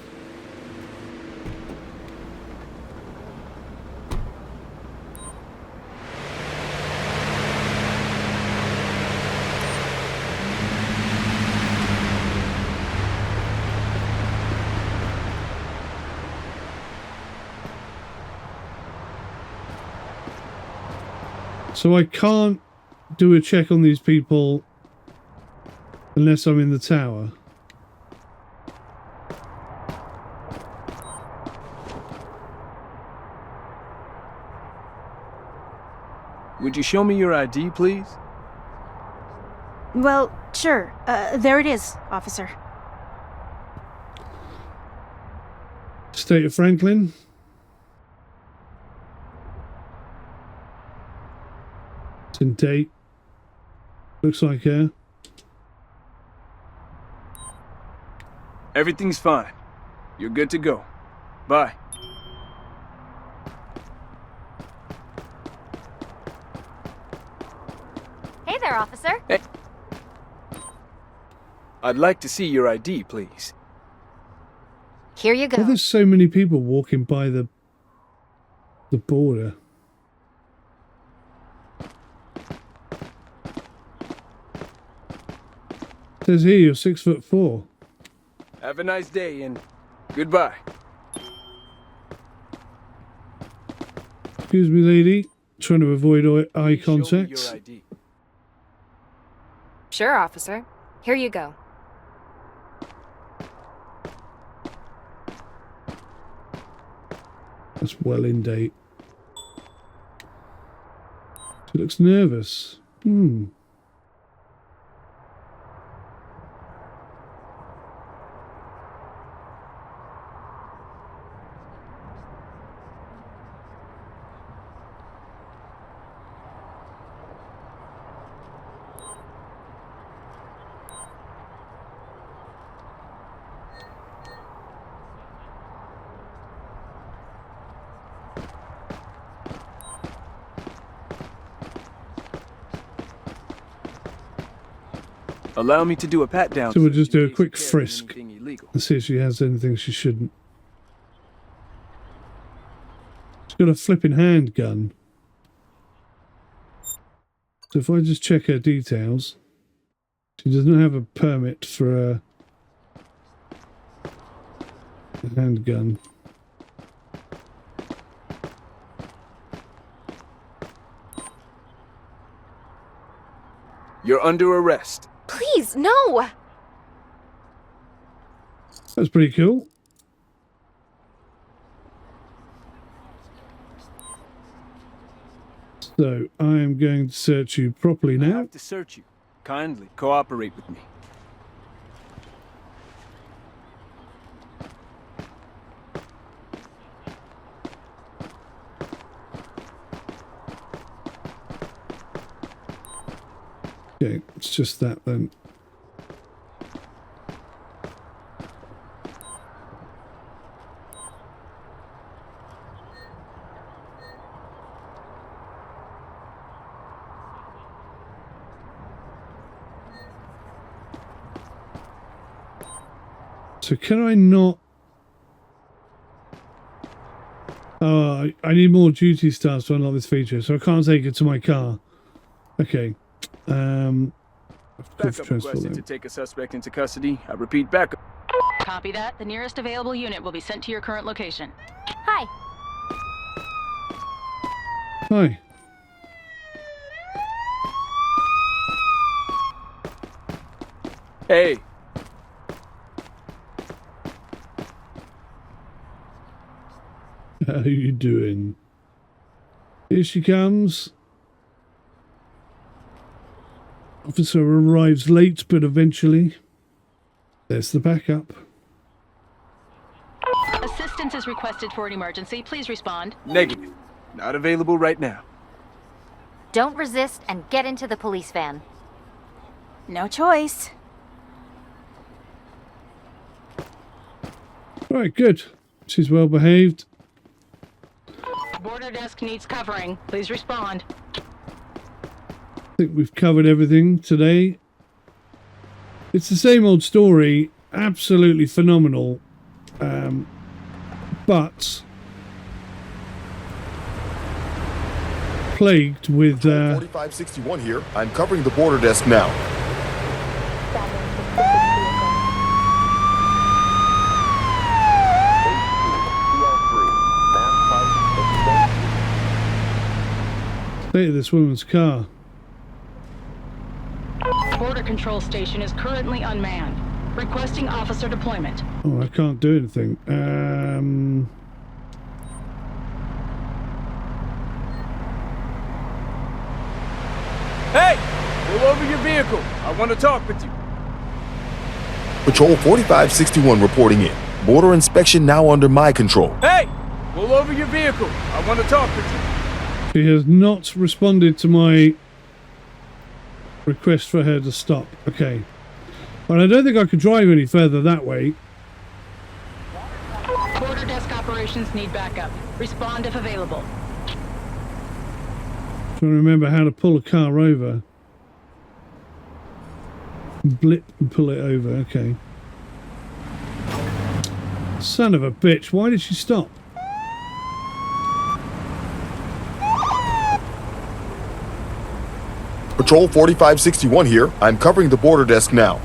So I can't do a check on these people unless I'm in the tower. Would you show me your ID, please? Well, sure. There it is, officer. State of Franklin. It's in date. Looks like her. Everything's fine. You're good to go. Bye. Hey there, officer. Hey. I'd like to see your ID, please. Here you go. Well, there's so many people walking by the border. It says here you're 6'4". Have a nice day and goodbye. Excuse me, lady. Trying to avoid eye contact. Show me your ID. Sure, officer. Here you go. That's well in date. She looks nervous. Allow me to do a pat down. So we'll just do a quick carry frisk anything illegal. and see if she has anything she shouldn't. She's got a flipping handgun. So if I just check her details, she doesn't have a permit for a handgun. You're under arrest. Please, no! That's pretty cool. So I am going to search you properly I now. have to search you. Kindly cooperate with me. Okay, it's just that then. So can I not... Oh, I need more duty stars to unlock this feature, so I can't take it to my car. Okay. Backup requested to take a suspect into custody. I repeat, backup. Copy that. The nearest available unit will be sent to your current location. Hi. Hi. Hey. How you doing? Here she comes. Officer arrives late, but eventually. There's the backup. Assistance is requested for an emergency. Please respond. Negative. Not available right now. Don't resist and get into the police van. No choice. Right, good. She's well behaved. Border desk needs covering. Please respond. I think we've covered everything today. It's the same old story, absolutely phenomenal, but plagued with 4561 here. I'm covering the border desk now. State of this woman's car. Border control station is currently unmanned. Requesting officer deployment. Oh, I can't do anything. Hey! Pull over your vehicle. I want to talk with you. Patrol 4561 reporting in. Border inspection now under my control. Hey! Pull over your vehicle. I want to talk with you. She has not responded to my request for her to stop. Okay. Well, I don't think I could drive any further that way. Border desk operations need backup. Respond if available. Trying to remember how to pull a car over. Blip and pull it over. Okay. Son of a bitch. Why did she stop? Patrol 4561 here. I'm covering the border desk now.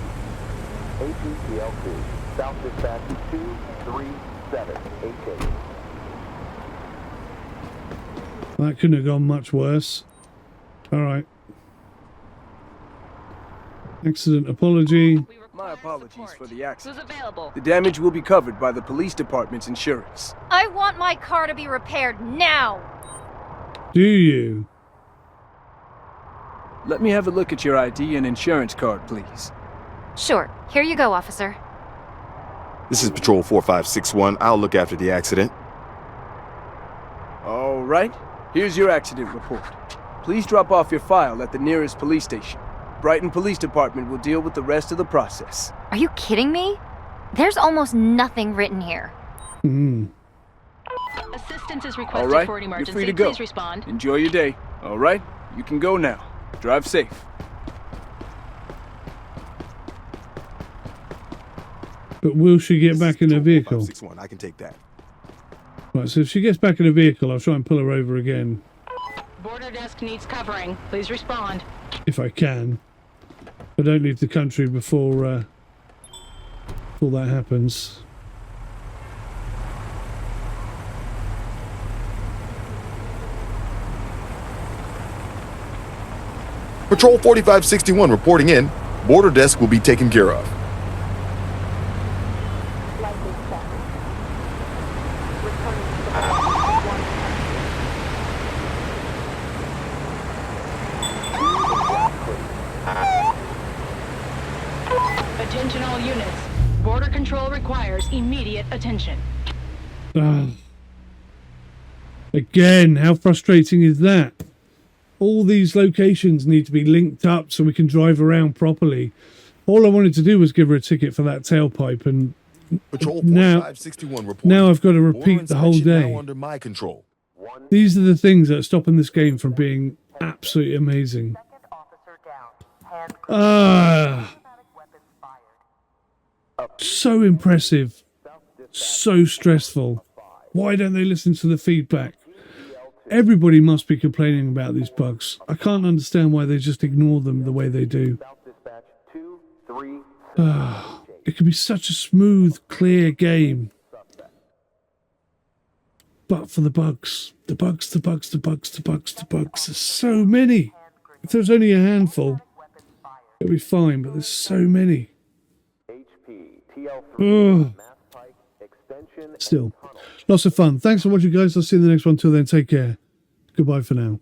APTL2, South Dispatch 23788. That couldn't have gone much worse. Alright. Accident apology. My apologies for the accident. Who's available? The damage will be covered by the police department's insurance. I want my car to be repaired now! Do you? Let me have a look at your ID and insurance card, please. Sure. Here you go, officer. This is Patrol 4561. I'll look after the accident. All right. Here's your accident report. Please drop off your file at the nearest police station. Brighton Police Department will deal with the rest of the process. Are you kidding me? There's almost nothing written here. Assistance is All requested right. for an You're emergency. free to go. Please respond. Enjoy your day. All right. You can go now. Drive safe. But will she get back in her vehicle? 4561. I can take that. Right, so if she gets back in her vehicle, I'll try and pull her over again. Border desk needs covering. Please respond. If I can. I don't leave the country before that happens. Patrol 4561 reporting in. Border desk will be taken care of. Likely check. Returning to the Attention all units. Border control requires immediate attention. Again, how frustrating is that? All these locations need to be linked up so we can drive around properly. All I wanted to do was give her a ticket for that tailpipe, and Patrol now 4561 reporting. now I've got to Border repeat the whole inspection day. now under my control. These are the things that are stopping this game from being absolutely amazing. Second officer down. Hand weapons fired. So impressive, so stressful. Why don't they listen to the feedback? Everybody must be complaining about these bugs. I can't understand why they just ignore them the way they do. South Dispatch 23788. It could be such a smooth, clear game. But for the bugs. The bugs, the bugs, the bugs, the bugs, the bugs. There's so many. If there's only a handful, it'll be fine, but there's so many. HP TL3 Mass Pike Extension. Still, lots of fun. Thanks for watching, guys. I'll see you in the next one. Till then, take care. Goodbye for now.